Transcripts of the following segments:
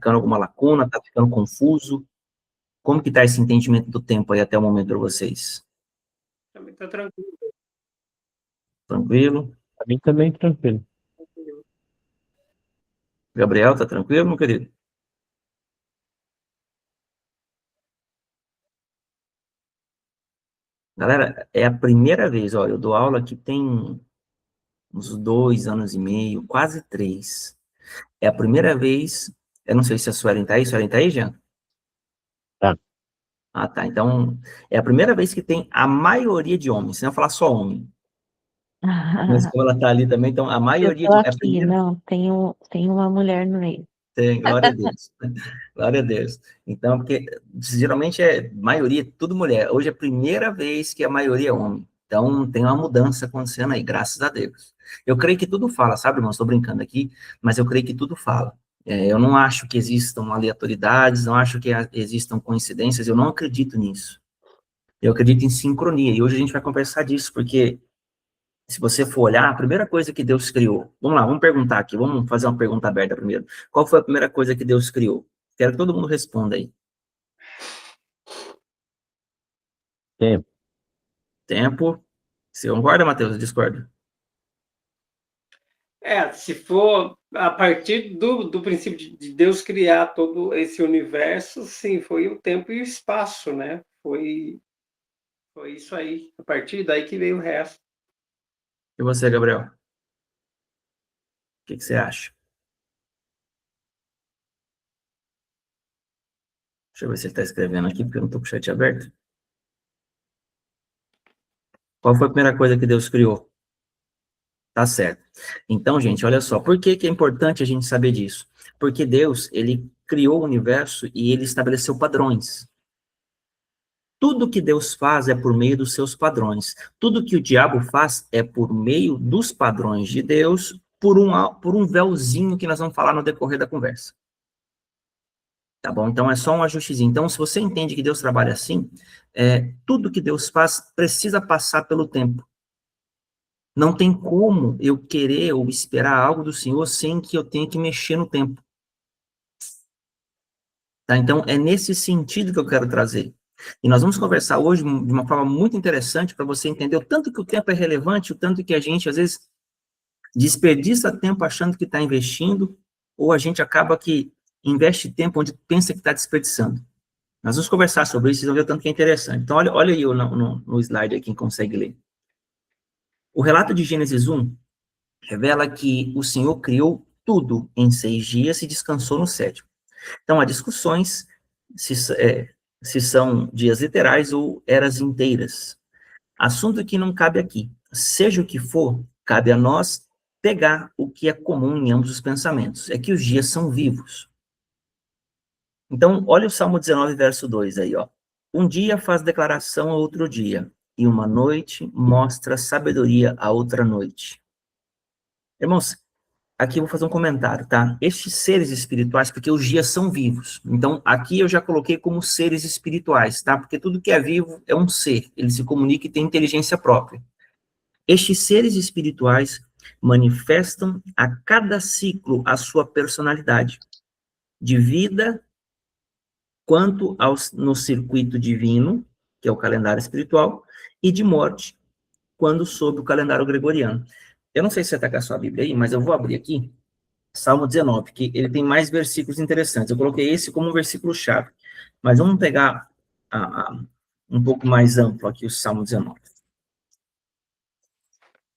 ficando alguma lacuna? Está ficando confuso? Como que está esse entendimento do tempo aí até o momento para vocês? Também está tranquilo. Tranquilo? Pra mim também tranquilo. Gabriel, tá tranquilo, meu querido? Galera, é a primeira vez, olha, eu dou aula aqui tem uns 2 anos e meio, quase 3. É a primeira vez, eu não sei se a Suelen tá aí, Jean? Tá. Ah, tá, então, é a primeira vez que tem a maioria de homens, se não falar só homem. Mas como ela tá ali também, então, a Eu maioria tô de... É a aqui, primeira... não, tem uma mulher no meio. Tem, glória a Deus. Glória a Deus. Então, porque geralmente é maioria, tudo mulher. Hoje é a primeira vez que a maioria é homem. Então, tem uma mudança acontecendo aí, graças a Deus. Eu creio que tudo fala, sabe, irmão? Estou brincando aqui, mas eu creio que tudo fala. Eu não acho que existam aleatoriedades, não acho que existam coincidências, eu não acredito nisso. Eu acredito em sincronia, e hoje a gente vai conversar disso, porque se você for olhar, a primeira coisa que Deus criou, vamos lá, vamos perguntar aqui, vamos fazer uma pergunta aberta primeiro. Qual foi a primeira coisa que Deus criou? Quero que todo mundo responda aí. Tempo. Tempo. Você concorda, Matheus? Discorda? Se for a partir do princípio de Deus criar todo esse universo, sim, foi o tempo e o espaço, né? Foi isso aí. A partir daí que veio o resto. E você, Gabriel? O que você acha? Deixa eu ver se ele está escrevendo aqui, porque eu não estou com o chat aberto. Qual foi a primeira coisa que Deus criou? Tá certo. Então, gente, olha só, por que que é importante a gente saber disso? Porque Deus, ele criou o universo e ele estabeleceu padrões. Tudo que Deus faz é por meio dos seus padrões. Tudo que o diabo faz é por meio dos padrões de Deus, por um véuzinho que nós vamos falar no decorrer da conversa. Tá bom? Então, é só um ajustezinho. Então, se você entende que Deus trabalha assim, tudo que Deus faz precisa passar pelo tempo. Não tem como eu querer ou esperar algo do Senhor sem que eu tenha que mexer no tempo. Tá? Então, é nesse sentido que eu quero trazer. E nós vamos conversar hoje de uma forma muito interessante para você entender o tanto que o tempo é relevante, o tanto que a gente, às vezes, desperdiça tempo achando que está investindo, ou a gente acaba que investe tempo onde pensa que está desperdiçando. Nós vamos conversar sobre isso, vocês vão ver o tanto que é interessante. Então, olha aí no slide aí, quem consegue ler. O relato de Gênesis 1 revela que o Senhor criou tudo em 6 dias e descansou no 7º. Então, há discussões se são dias literais ou eras inteiras. Assunto que não cabe aqui. Seja o que for, cabe a nós pegar o que é comum em ambos os pensamentos. É que os dias são vivos. Então, olha o Salmo 19, verso 2 aí, ó. Um dia faz declaração a outro dia, e uma noite mostra sabedoria a outra noite. Irmãos, aqui eu vou fazer um comentário, tá? Estes seres espirituais, porque os dias são vivos. Então, aqui eu já coloquei como seres espirituais, tá? Porque tudo que é vivo é um ser. Ele se comunica e tem inteligência própria. Estes seres espirituais manifestam a cada ciclo a sua personalidade, de vida quanto no circuito divino, que é o calendário espiritual, e de morte, quando sob o calendário gregoriano. Eu não sei se você está com a sua Bíblia aí, mas eu vou abrir aqui, Salmo 19, que ele tem mais versículos interessantes. Eu coloquei esse como um versículo-chave, mas vamos pegar um pouco mais amplo aqui o Salmo 19.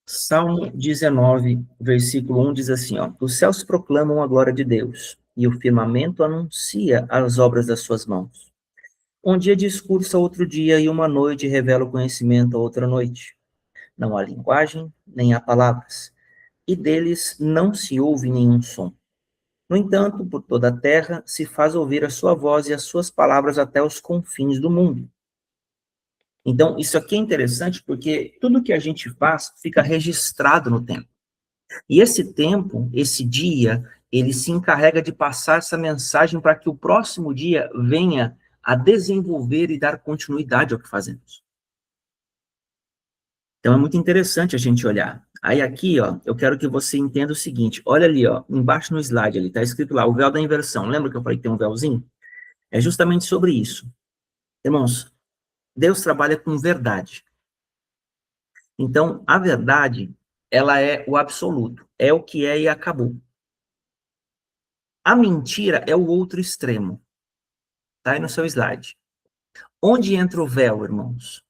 Salmo 19, versículo 1 diz assim, ó, os céus proclamam a glória de Deus, e o firmamento anuncia as obras das suas mãos. Um dia discursa outro dia, e uma noite revela o conhecimento a outra noite. Não há linguagem, nem há palavras, e deles não se ouve nenhum som. No entanto, por toda a terra se faz ouvir a sua voz e as suas palavras até os confins do mundo. Então, isso aqui é interessante porque tudo que a gente faz fica registrado no tempo. E esse tempo, esse dia, ele se encarrega de passar essa mensagem para que o próximo dia venha a desenvolver e dar continuidade ao que fazemos. Então, é muito interessante a gente olhar. Aí aqui, ó, eu quero que você entenda o seguinte, olha ali, ó, embaixo no slide ali, tá escrito lá, o véu da inversão. Lembra que eu falei que tem um véuzinho? É justamente sobre isso. Irmãos, Deus trabalha com verdade. Então, a verdade, ela é o absoluto, é o que é e acabou. A mentira é o outro extremo. Tá aí no seu slide. Onde entra o véu, irmãos?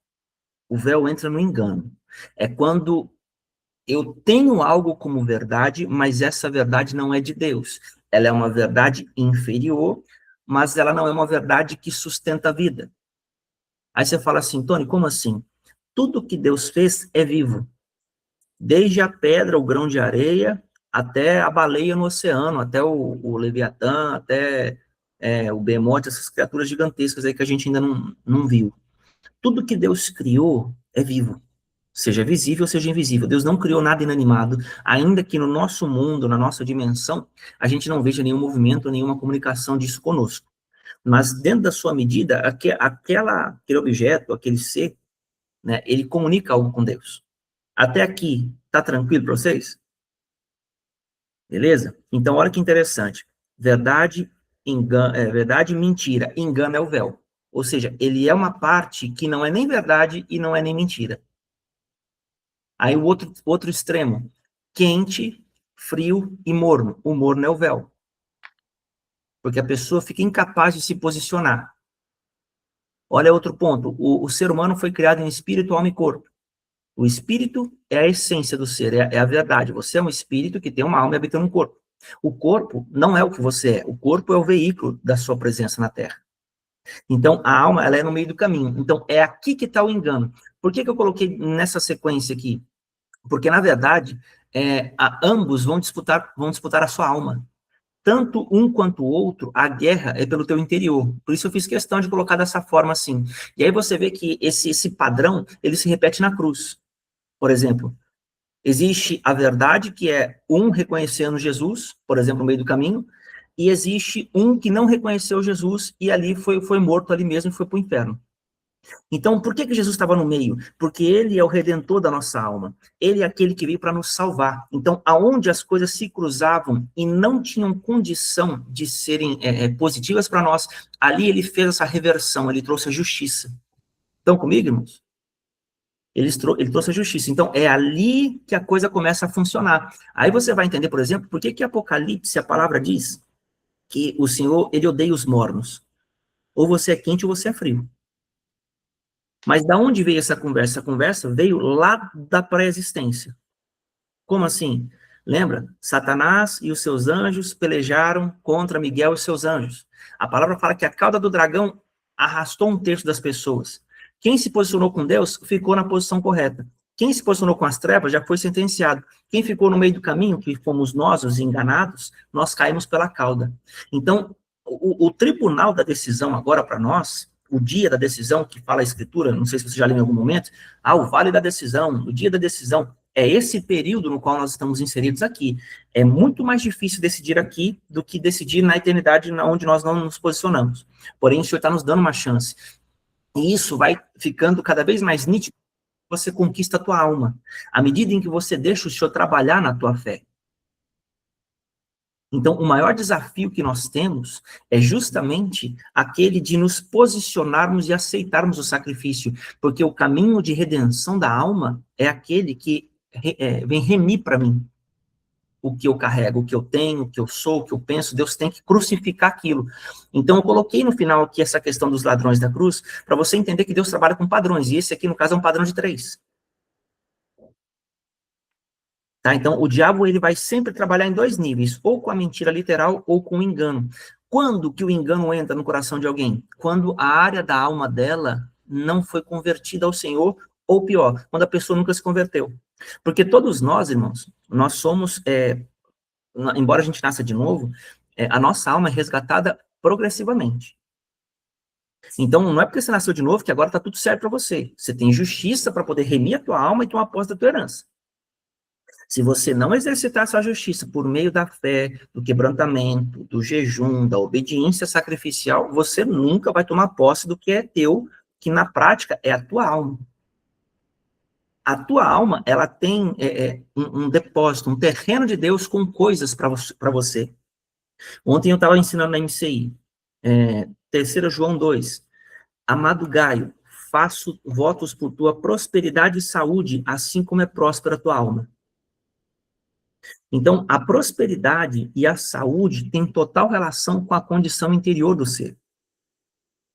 O véu entra no engano. É quando eu tenho algo como verdade, mas essa verdade não é de Deus. Ela é uma verdade inferior, mas ela não é uma verdade que sustenta a vida. Aí você fala assim, Tony, como assim? Tudo que Deus fez é vivo. Desde a pedra, o grão de areia, até a baleia no oceano, até o Leviatã, até o Behemoth, essas criaturas gigantescas aí que a gente ainda não viu. Tudo que Deus criou é vivo. Seja visível, seja invisível. Deus não criou nada inanimado, ainda que no nosso mundo, na nossa dimensão, a gente não veja nenhum movimento, nenhuma comunicação disso conosco. Mas dentro da sua medida, aquele objeto, aquele ser, né, ele comunica algo com Deus. Até aqui, tá tranquilo para vocês? Beleza? Então, olha que interessante. Verdade, verdade, mentira. Engano é o véu. Ou seja, ele é uma parte que não é nem verdade e não é nem mentira. Aí o outro extremo, quente, frio e morno. O morno é o véu. Porque a pessoa fica incapaz de se posicionar. Olha outro ponto, o ser humano foi criado em espírito, alma e corpo. O espírito é a essência do ser, é a verdade. Você é um espírito que tem uma alma e habita num corpo. O corpo não é o que você é, o corpo é o veículo da sua presença na Terra. Então, a alma, ela é no meio do caminho. Então, é aqui que está o engano. Por que eu coloquei nessa sequência aqui? Porque, na verdade, ambos vão disputar a sua alma. Tanto um quanto o outro, a guerra é pelo teu interior. Por isso eu fiz questão de colocar dessa forma assim. E aí você vê que esse padrão, ele se repete na cruz. Por exemplo, existe a verdade, que é um reconhecendo Jesus, por exemplo, no meio do caminho, e existe um que não reconheceu Jesus e ali foi morto ali mesmo e foi para o inferno. Então, por que Jesus estava no meio? Porque ele é o redentor da nossa alma. Ele é aquele que veio para nos salvar. Então, aonde as coisas se cruzavam e não tinham condição de serem positivas para nós, ali ele fez essa reversão, ele trouxe a justiça. Estão comigo, irmãos? Ele trouxe a justiça. Então, é ali que a coisa começa a funcionar. Aí você vai entender, por exemplo, por que Apocalipse, a palavra diz que o Senhor, ele odeia os mornos. Ou você é quente ou você é frio. Mas da onde veio essa conversa? Essa conversa veio lá da pré-existência. Como assim? Lembra? Satanás e os seus anjos pelejaram contra Miguel e seus anjos. A palavra fala que a cauda do dragão arrastou um terço das pessoas. Quem se posicionou com Deus ficou na posição correta. Quem se posicionou com as trevas já foi sentenciado. Quem ficou no meio do caminho, que fomos nós, os enganados, nós caímos pela cauda. Então, o tribunal da decisão agora para nós, o dia da decisão, que fala a Escritura, não sei se você já leu em algum momento, o vale da decisão, o dia da decisão, é esse período no qual nós estamos inseridos aqui. É muito mais difícil decidir aqui do que decidir na eternidade, onde nós não nos posicionamos. Porém, o Senhor está nos dando uma chance. E isso vai ficando cada vez mais nítido. Você conquista a tua alma, à medida em que você deixa o Senhor trabalhar na tua fé. Então, o maior desafio que nós temos é justamente aquele de nos posicionarmos e aceitarmos o sacrifício, porque o caminho de redenção da alma é aquele que vem remir para mim o que eu carrego, o que eu tenho, o que eu sou, o que eu penso. Deus tem que crucificar aquilo. Então, eu coloquei no final aqui essa questão dos ladrões da cruz, para você entender que Deus trabalha com padrões, e esse aqui, no caso, é um padrão de 3. Tá? Então, o diabo ele vai sempre trabalhar em 2 níveis, ou com a mentira literal, ou com o engano. Quando que o engano entra no coração de alguém? Quando a área da alma dela não foi convertida ao Senhor, ou pior, quando a pessoa nunca se converteu. Porque todos nós, irmãos, nós somos, embora a gente nasça de novo, a nossa alma é resgatada progressivamente. Então, não é porque você nasceu de novo que agora está tudo certo para você. Você tem justiça para poder remir a tua alma e tomar posse da tua herança. Se você não exercitar essa justiça por meio da fé, do quebrantamento, do jejum, da obediência sacrificial, você nunca vai tomar posse do que é teu, que na prática é a tua alma. A tua alma, ela tem um depósito, um terreno de Deus com coisas para você. Ontem eu estava ensinando na MCI, 3 João 2. Amado Gaio, faço votos por tua prosperidade e saúde, assim como é próspera a tua alma. Então, a prosperidade e a saúde têm total relação com a condição interior do ser.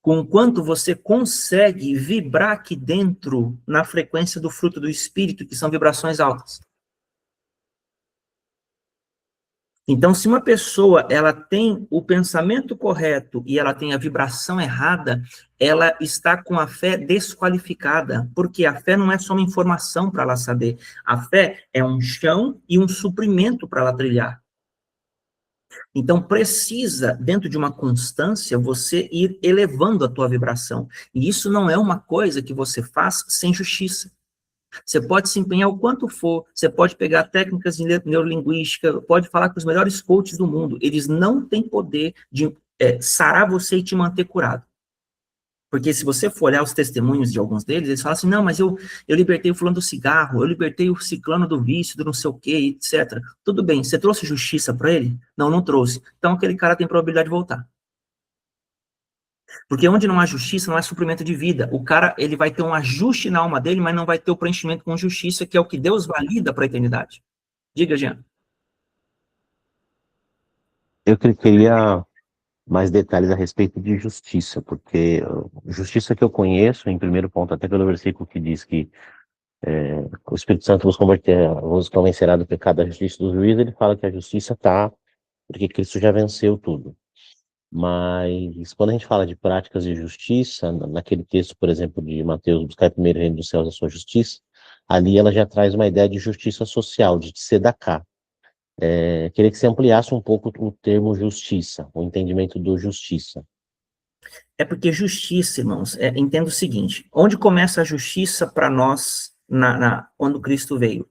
Com o quanto você consegue vibrar aqui dentro na frequência do fruto do espírito, que são vibrações altas. Então, se uma pessoa ela tem o pensamento correto e ela tem a vibração errada, ela está com a fé desqualificada, porque a fé não é só uma informação para ela saber. A fé é um chão e um suprimento para ela trilhar. Então, precisa, dentro de uma constância, você ir elevando a tua vibração. E isso não é uma coisa que você faz sem justiça. Você pode se empenhar o quanto for, você pode pegar técnicas de neurolinguística, pode falar com os melhores coaches do mundo. Eles não têm poder de sarar você e te manter curado. Porque se você for olhar os testemunhos de alguns deles, eles falam assim, não, mas eu libertei o fulano do cigarro, eu libertei o ciclano do vício, do não sei o quê, etc. Tudo bem, você trouxe justiça para ele? Não, não trouxe. Então aquele cara tem probabilidade de voltar. Porque onde não há justiça, não há suprimento de vida. O cara, ele vai ter um ajuste na alma dele, mas não vai ter o preenchimento com justiça, que é o que Deus valida para a eternidade. Diga, Jean. Eu queria mais detalhes a respeito de justiça, porque justiça que eu conheço, em primeiro ponto, até pelo versículo que diz que o Espírito Santo vos convencerá do pecado, da justiça e do juízo, ele fala que a justiça está, porque Cristo já venceu tudo. Mas quando a gente fala de práticas de justiça, naquele texto, por exemplo, de Mateus, buscar primeiro o reino dos céus e a sua justiça, ali ela já traz uma ideia de justiça social, de tzedakah. Queria que você ampliasse um pouco o termo justiça, o entendimento do justiça. É porque justiça, irmãos, entenda o seguinte, onde começa a justiça para nós, quando Cristo veio?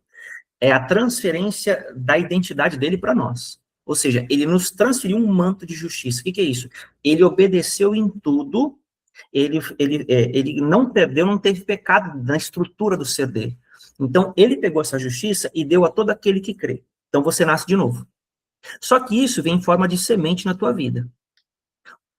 É a transferência da identidade dele para nós. Ou seja, ele nos transferiu um manto de justiça. O que é isso? Ele obedeceu em tudo, ele não perdeu, não teve pecado na estrutura do ser dele. Então, ele pegou essa justiça e deu a todo aquele que crê. Então, você nasce de novo. Só que isso vem em forma de semente na tua vida.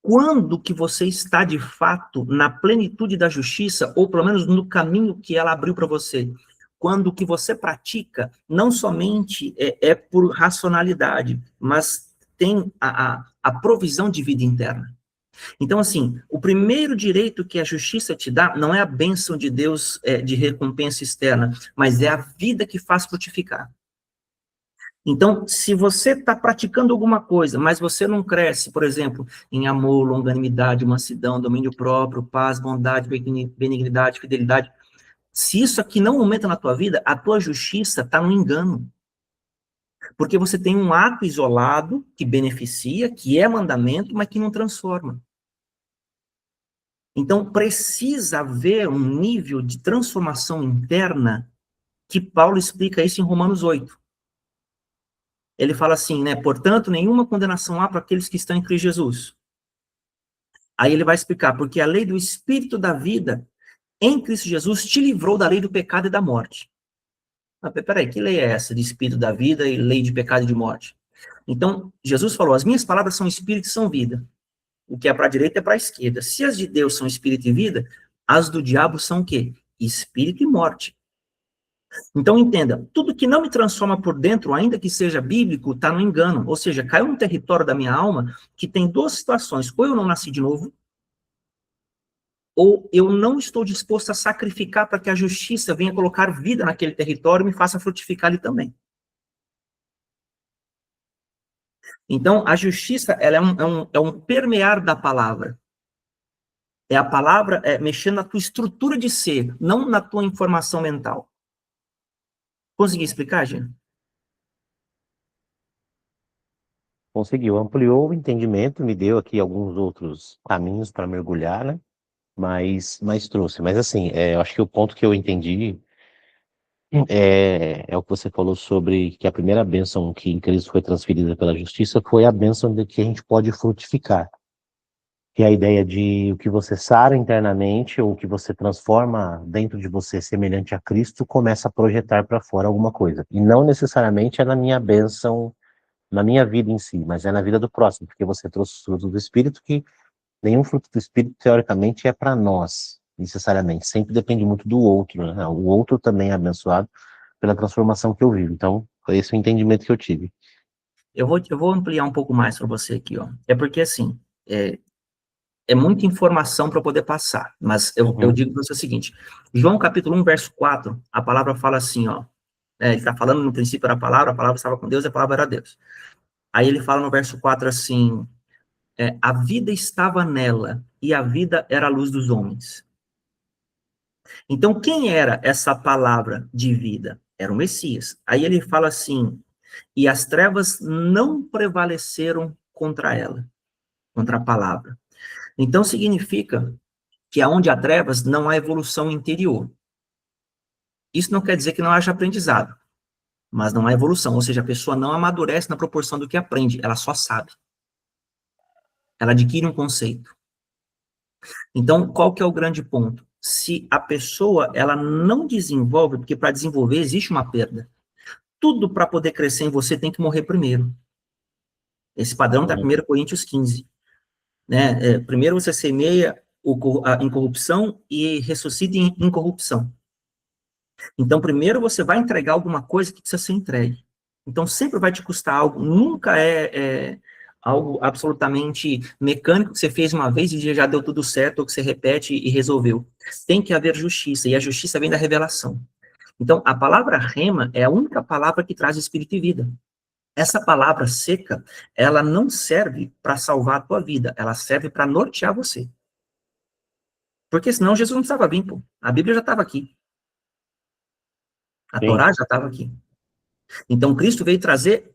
Quando que você está, de fato, na plenitude da justiça, ou pelo menos no caminho que ela abriu para você? Quando o que você pratica não somente é por racionalidade, mas tem a provisão de vida interna. Então, assim, o primeiro direito que a justiça te dá não é a bênção de Deus de recompensa externa, mas é a vida que faz frutificar. Então, se você está praticando alguma coisa, mas você não cresce, por exemplo, em amor, longanimidade, mansidão, domínio próprio, paz, bondade, benignidade, fidelidade, se isso aqui não aumenta na tua vida, a tua justiça está no engano. Porque você tem um ato isolado que beneficia, que é mandamento, mas que não transforma. Então, precisa haver um nível de transformação interna que Paulo explica isso em Romanos 8. Ele fala assim, né? Portanto, nenhuma condenação há para aqueles que estão em Cristo Jesus. Aí ele vai explicar, porque a lei do Espírito da vida em Cristo Jesus te livrou da lei do pecado e da morte. Ah, peraí, que lei é essa de Espírito da vida e lei de pecado e de morte? Então, Jesus falou, as minhas palavras são Espírito e são vida. O que é para a direita é para a esquerda. Se as de Deus são Espírito e vida, as do diabo são o quê? Espírito e morte. Então, entenda, tudo que não me transforma por dentro, ainda que seja bíblico, está no engano. Ou seja, caiu no território da minha alma que tem duas situações. Ou eu não nasci de novo, ou eu não estou disposto a sacrificar para que a justiça venha colocar vida naquele território e me faça frutificar ali também. Então, a justiça ela é um permear da palavra. É a palavra mexendo na tua estrutura de ser, não na tua informação mental. Consegui explicar, Gina? Conseguiu, ampliou o entendimento, me deu aqui alguns outros caminhos para mergulhar, né? Mas trouxe. Mas assim, eu acho que o ponto que eu entendi é o que você falou sobre que a primeira bênção que em Cristo foi transferida pela justiça foi a bênção de que a gente pode frutificar. Que é a ideia de o que você sara internamente, ou o que você transforma dentro de você semelhante a Cristo, começa a projetar para fora alguma coisa. E não necessariamente é na minha bênção, na minha vida em si, mas é na vida do próximo, porque você trouxe os frutos do Espírito, que nenhum fruto do Espírito, teoricamente, é para nós, necessariamente. Sempre depende muito do outro, né? O outro também é abençoado pela transformação que eu vivo. Então, foi esse o entendimento que eu tive. Eu vou ampliar um pouco mais para você aqui, ó. É porque, assim, é muita informação para poder passar, mas eu digo para você o seguinte, João capítulo 1, verso 4, a palavra fala assim, ó, ele está falando no princípio era a palavra estava com Deus e a palavra era Deus. Aí ele fala no verso 4 assim, a vida estava nela, e a vida era a luz dos homens. Então, quem era essa palavra de vida? Era o Messias. Aí ele fala assim, e as trevas não prevaleceram contra ela, contra a palavra. Então, significa que aonde há trevas, não há evolução interior. Isso não quer dizer que não haja aprendizado, mas não há evolução, ou seja, a pessoa não amadurece na proporção do que aprende, ela só sabe. Ela adquire um conceito. Então, qual que é o grande ponto? Se a pessoa, ela não desenvolve, porque para desenvolver existe uma perda. Tudo para poder crescer em você tem que morrer primeiro. Esse padrão está em 1 Coríntios 15. Né? Primeiro você semeia a incorrupção e ressuscita em incorrupção. Então, primeiro você vai entregar alguma coisa que precisa ser entregue. Então, sempre vai te custar algo, nunca é algo absolutamente mecânico que você fez uma vez e já deu tudo certo, ou que você repete e resolveu. Tem que haver justiça, e a justiça vem da revelação. Então, a palavra rema é a única palavra que traz espírito e vida. Essa palavra seca, ela não serve para salvar a tua vida, ela serve para nortear você. Porque senão Jesus não precisava vir, pô. A Bíblia já estava aqui. A Torá já estava aqui. Então, Cristo veio trazer,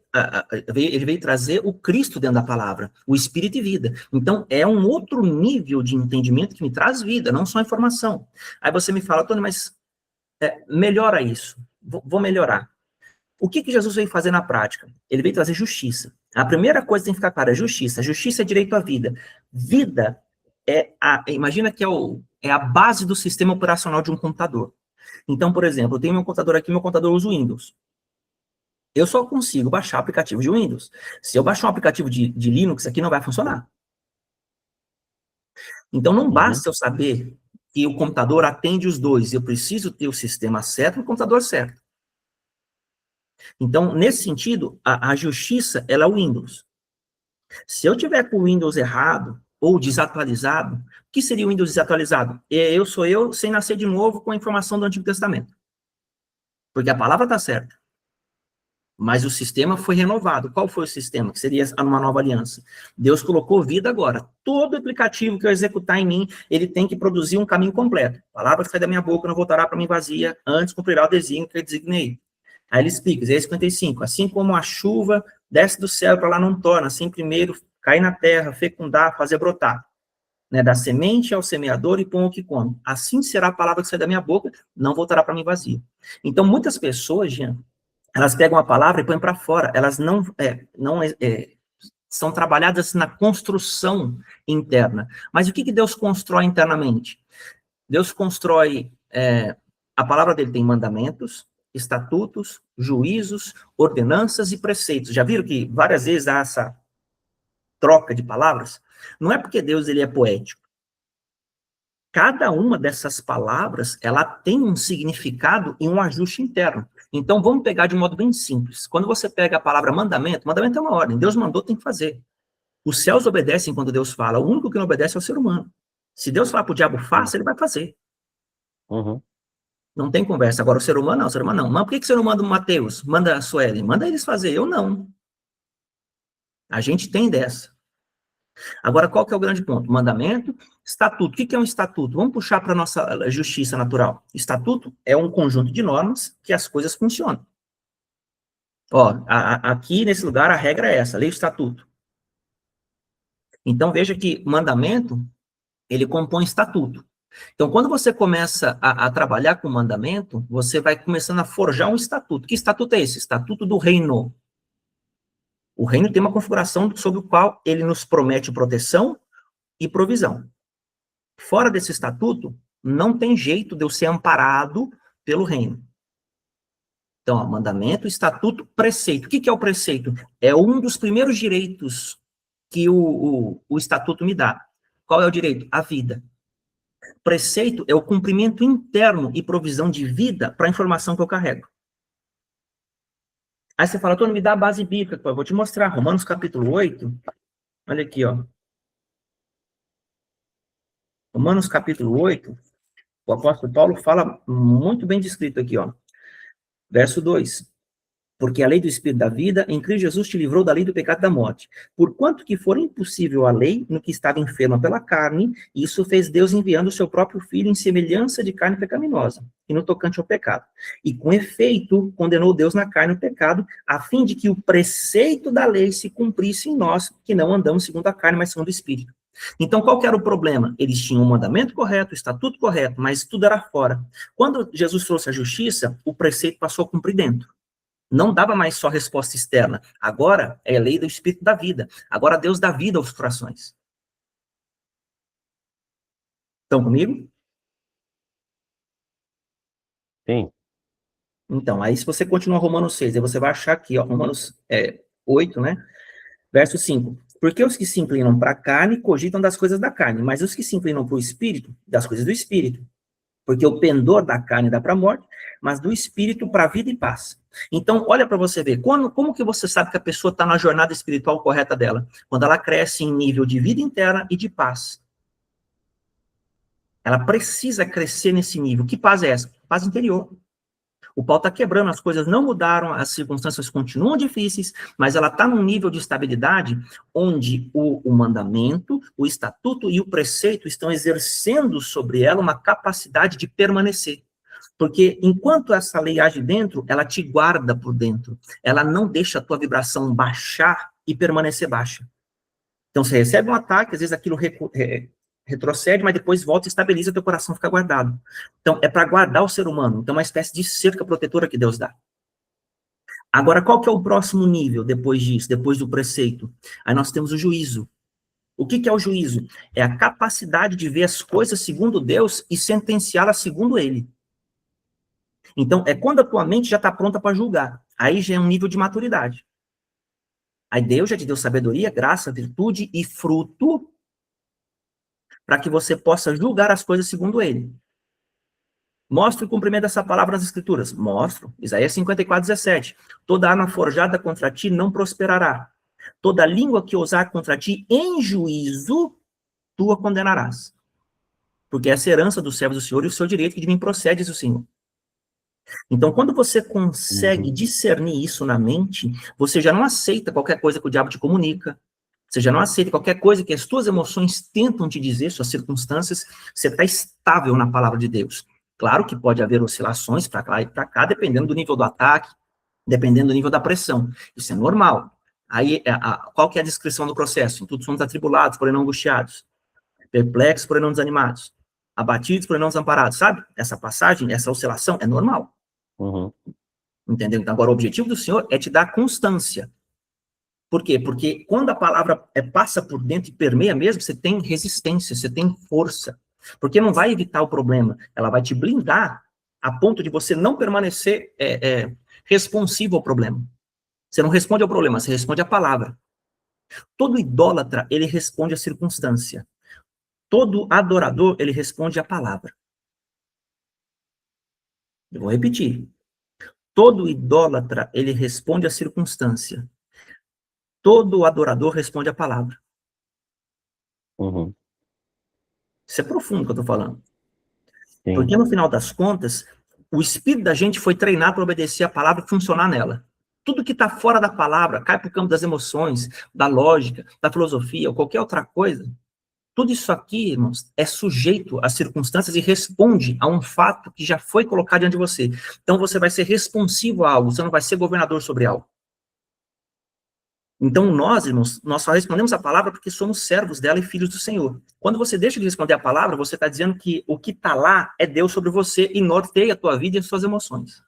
ele veio trazer o Cristo dentro da palavra, o Espírito e vida. Então, é um outro nível de entendimento que me traz vida, não só informação. Aí você me fala, Tony, mas melhora isso. Vou melhorar. O que Jesus veio fazer na prática? Ele veio trazer justiça. A primeira coisa que tem que ficar clara é justiça. Justiça é direito à vida. Vida imagina que é a base do sistema operacional de um computador. Então, por exemplo, eu tenho meu computador aqui, meu computador usa o Windows. Eu só consigo baixar aplicativo de Windows. Se eu baixar um aplicativo de Linux, aqui não vai funcionar. Então, não basta eu saber que o computador atende os dois. Eu preciso ter o sistema certo e o computador certo. Então, nesse sentido, a justiça, ela é o Windows. Se eu tiver com o Windows errado ou desatualizado, o que seria o Windows desatualizado? Sou eu sem nascer de novo com a informação do Antigo Testamento. Porque a palavra está certa. Mas o sistema foi renovado. Qual foi o sistema? Que seria uma nova aliança. Deus colocou vida agora. Todo aplicativo que eu executar em mim, ele tem que produzir um caminho completo. A palavra que sai da minha boca não voltará para mim vazia, antes cumprirá o desígnio que eu designei. Aí ele explica, Isaías 55, assim como a chuva desce do céu para lá não torna, assim primeiro cai na terra, fecundar, fazer brotar. Né, da semente ao semeador e pão ao que come. Assim será a palavra que sai da minha boca, não voltará para mim vazia. Então, muitas pessoas, Jean, elas pegam a palavra e põem para fora, elas são trabalhadas na construção interna. Mas o que Deus constrói internamente? Deus constrói, a palavra dele tem mandamentos, estatutos, juízos, ordenanças e preceitos. Já viram que várias vezes há essa troca de palavras? Não é porque Deus ele é poético. Cada uma dessas palavras, ela tem um significado e um ajuste interno. Então, vamos pegar de um modo bem simples. Quando você pega a palavra mandamento é uma ordem. Deus mandou, tem que fazer. Os céus obedecem quando Deus fala. O único que não obedece é o ser humano. Se Deus falar para o diabo, faça, ele vai fazer. Não tem conversa. Agora, o ser humano não. Mas por que você não manda o Mateus? Manda a Sueli? Manda eles fazer. Eu não. A gente tem dessa. Agora, qual que é o grande ponto? Mandamento, estatuto. O que é um estatuto? Vamos puxar para a nossa justiça natural. Estatuto é um conjunto de normas que as coisas funcionam. Ó, aqui nesse lugar a regra é essa, lei do estatuto. Então, veja que mandamento, ele compõe estatuto. Então, quando você começa a trabalhar com mandamento, você vai começando a forjar um estatuto. Que estatuto é esse? Estatuto do reino. O reino tem uma configuração sobre o qual ele nos promete proteção e provisão. Fora desse estatuto, não tem jeito de eu ser amparado pelo reino. Então, ó, mandamento, estatuto, preceito. O que é o preceito? É um dos primeiros direitos que o estatuto me dá. Qual é o direito? A vida. Preceito é o cumprimento interno e provisão de vida para a informação que eu carrego. Aí você fala, Tony, me dá a base bíblica. Eu vou te mostrar. Romanos capítulo 8. Olha aqui, ó. Romanos capítulo 8. O apóstolo Paulo fala muito bem descrito aqui, ó. Verso 2. Porque a lei do Espírito da vida, em Cristo Jesus, te livrou da lei do pecado e da morte. Porquanto que for impossível a lei no que estava enferma pela carne, isso fez Deus enviando o seu próprio Filho em semelhança de carne pecaminosa, e no tocante ao pecado. E com efeito, condenou Deus na carne o pecado, a fim de que o preceito da lei se cumprisse em nós, que não andamos segundo a carne, mas segundo o Espírito. Então, qual que era o problema? Eles tinham o mandamento correto, o estatuto correto, mas tudo era fora. Quando Jesus trouxe a justiça, o preceito passou a cumprir dentro. Não dava mais só resposta externa. Agora é a lei do Espírito da vida. Agora Deus dá vida aos corações. Estão comigo? Sim. Então, aí se você continuar Romanos 6, aí você vai achar aqui, ó, Romanos 8, né? Verso 5. Porque os que se inclinam para a carne cogitam das coisas da carne, mas os que se inclinam para o Espírito, das coisas do Espírito. Porque o pendor da carne dá para a morte, mas do Espírito para a vida e paz. Então, olha para você ver, como que você sabe que a pessoa está na jornada espiritual correta dela? Quando ela cresce em nível de vida interna e de paz. Ela precisa crescer nesse nível. Que paz é essa? Paz interior. O pau está quebrando, as coisas não mudaram, as circunstâncias continuam difíceis, mas ela está num nível de estabilidade onde o mandamento, o estatuto e o preceito estão exercendo sobre ela uma capacidade de permanecer. Porque enquanto essa lei age dentro, ela te guarda por dentro. Ela não deixa a tua vibração baixar e permanecer baixa. Então você recebe um ataque, às vezes aquilo retrocede, mas depois volta e estabiliza, teu coração fica guardado. Então é para guardar o ser humano. Então é uma espécie de cerca protetora que Deus dá. Agora, qual que é o próximo nível depois disso, depois do preceito? Aí nós temos o juízo. O que é o juízo? É a capacidade de ver as coisas segundo Deus e sentenciá-las segundo Ele. Então, é quando a tua mente já está pronta para julgar. Aí já é um nível de maturidade. Aí Deus já te deu sabedoria, graça, virtude e fruto para que você possa julgar as coisas segundo Ele. Mostra o cumprimento dessa palavra nas Escrituras. Mostro. Isaías 54:17. Toda arma forjada contra ti não prosperará. Toda língua que ousar contra ti em juízo, tu a condenarás. Porque essa é a herança dos servos do Senhor e o seu direito que de mim procede, diz o Senhor. Então, quando você consegue discernir isso na mente, você já não aceita qualquer coisa que o diabo te comunica, você já não aceita qualquer coisa que as tuas emoções tentam te dizer, suas circunstâncias, você está estável na palavra de Deus. Claro que pode haver oscilações para lá e para cá, dependendo do nível do ataque, dependendo do nível da pressão. Isso é normal. Aí, qual que é a descrição do processo? Em tudo somos atribulados, porém não angustiados, perplexos, porém não desanimados, abatidos, porém não desamparados, sabe? Essa passagem, essa oscilação é normal. Uhum. Entendeu? Então, agora, o objetivo do Senhor é te dar constância. Por quê? Porque quando a palavra passa por dentro e permeia mesmo, você tem resistência, você tem força. Porque não vai evitar o problema, ela vai te blindar a ponto de você não permanecer responsivo ao problema. Você não responde ao problema, você responde à palavra. Todo idólatra, ele responde à circunstância. Todo adorador, ele responde à palavra. Eu vou repetir. Todo idólatra, ele responde à circunstância. Todo adorador responde à palavra. Uhum. Isso é profundo o que eu estou falando. Sim. Porque, no final das contas, o espírito da gente foi treinado para obedecer a palavra e funcionar nela. Tudo que está fora da palavra cai para o campo das emoções, da lógica, da filosofia, ou qualquer outra coisa. Tudo isso aqui, irmãos, é sujeito às circunstâncias e responde a um fato que já foi colocado diante de você. Então, você vai ser responsivo a algo, você não vai ser governador sobre algo. Então, nós, irmãos, nós só respondemos a palavra porque somos servos dela e filhos do Senhor. Quando você deixa de responder a palavra, você está dizendo que o que está lá é Deus sobre você e norteia a tua vida e as suas emoções.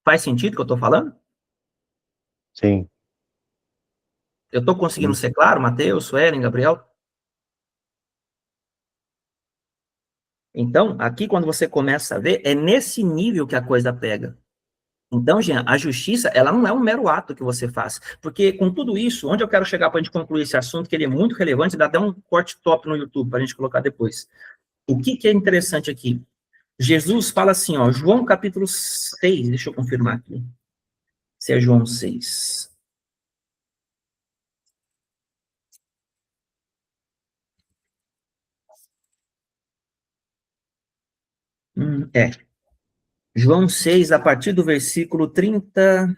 Faz sentido o que eu estou falando? Sim. Eu estou conseguindo ser claro, Mateus, Suelen, Gabriel? Então, aqui quando você começa a ver, é nesse nível que a coisa pega. Então, Jean, a justiça, ela não é um mero ato que você faz. Porque com tudo isso, onde eu quero chegar para a gente concluir esse assunto, que ele é muito relevante, dá até um corte top no YouTube para a gente colocar depois. O que é interessante aqui? Jesus fala assim, ó, João capítulo 6, deixa eu confirmar aqui. Se é João 6. É. João 6, a partir do versículo 35.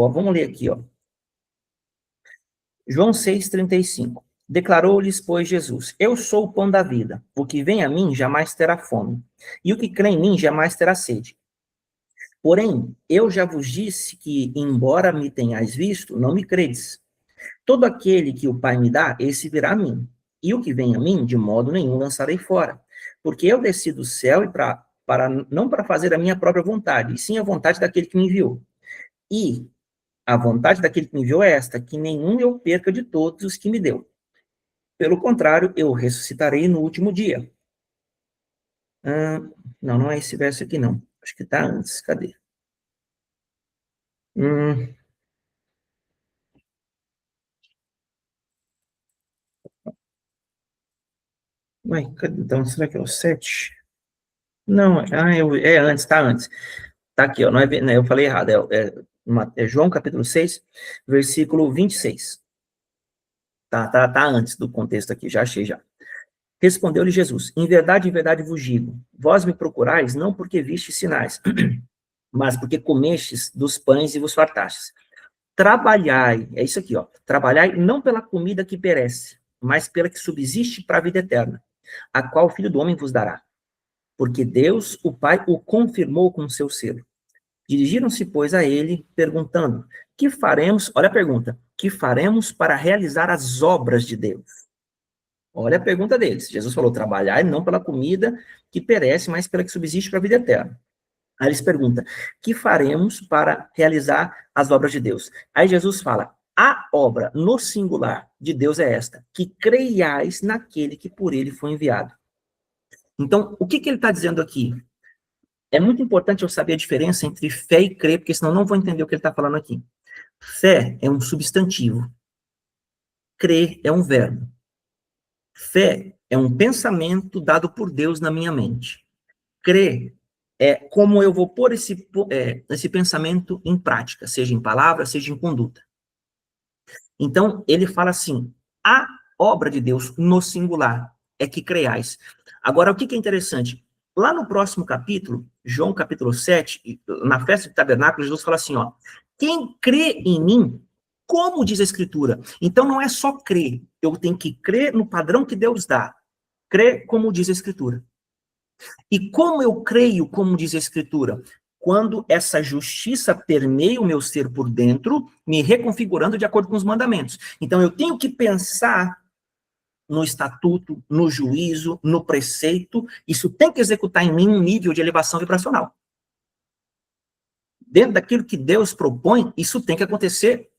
Ó, vamos ler aqui, ó. João 6, 35. Declarou-lhes, pois, Jesus: Eu sou o pão da vida. O que vem a mim jamais terá fome, e o que crê em mim jamais terá sede. Porém, eu já vos disse que, embora me tenhais visto, não me credes. Todo aquele que o Pai me dá, esse virá a mim. E o que vem a mim, de modo nenhum lançarei fora. Porque eu desci do céu e não para fazer a minha própria vontade, e sim a vontade daquele que me enviou. E a vontade daquele que me enviou é esta, que nenhum eu perca de todos os que me deu. Pelo contrário, eu ressuscitarei no último dia. Não, não é esse verso aqui, não. Acho que está antes. Cadê? Ué, então, será que é o 7? Não, é antes, está antes. Está aqui, ó, não é, eu falei errado, é João capítulo 6, versículo 26. Tá antes do contexto aqui, já achei já. Respondeu-lhe Jesus: em verdade vos digo, vós me procurais não porque vistes sinais, mas porque comestes dos pães e vos fartastes. Trabalhai, é isso aqui, ó. Trabalhai não pela comida que perece, mas pela que subsiste para a vida eterna, a qual o Filho do Homem vos dará. Porque Deus, o Pai, o confirmou com seu selo. Dirigiram-se, pois, a ele, perguntando: que faremos? Olha a pergunta: que faremos para realizar as obras de Deus? Olha a pergunta deles. Jesus falou: trabalhai não pela comida que perece, mas pela que subsiste para a vida eterna. Aí eles perguntam: que faremos para realizar as obras de Deus? Aí Jesus fala: a obra, no singular, de Deus é esta, que creiais naquele que por ele foi enviado. Então, o que ele está dizendo aqui? É muito importante eu saber a diferença entre fé e crer, porque senão eu não vou entender o que ele está falando aqui. Fé é um substantivo. Crer é um verbo. Fé é um pensamento dado por Deus na minha mente. Crer é como eu vou pôr esse pensamento em prática, seja em palavra, seja em conduta. Então, ele fala assim: a obra de Deus, no singular, é que creiais. Agora, o que é interessante? Lá no próximo capítulo, João capítulo 7, na festa do tabernáculo, Jesus fala assim, ó: quem crê em mim, como diz a Escritura. Então, não é só crer, eu tenho que crer no padrão que Deus dá. Crer como diz a Escritura. E como eu creio, como diz a Escritura? Quando essa justiça permeia o meu ser por dentro, me reconfigurando de acordo com os mandamentos. Então, eu tenho que pensar no estatuto, no juízo, no preceito, isso tem que executar em mim um nível de elevação vibracional. Dentro daquilo que Deus propõe, isso tem que acontecer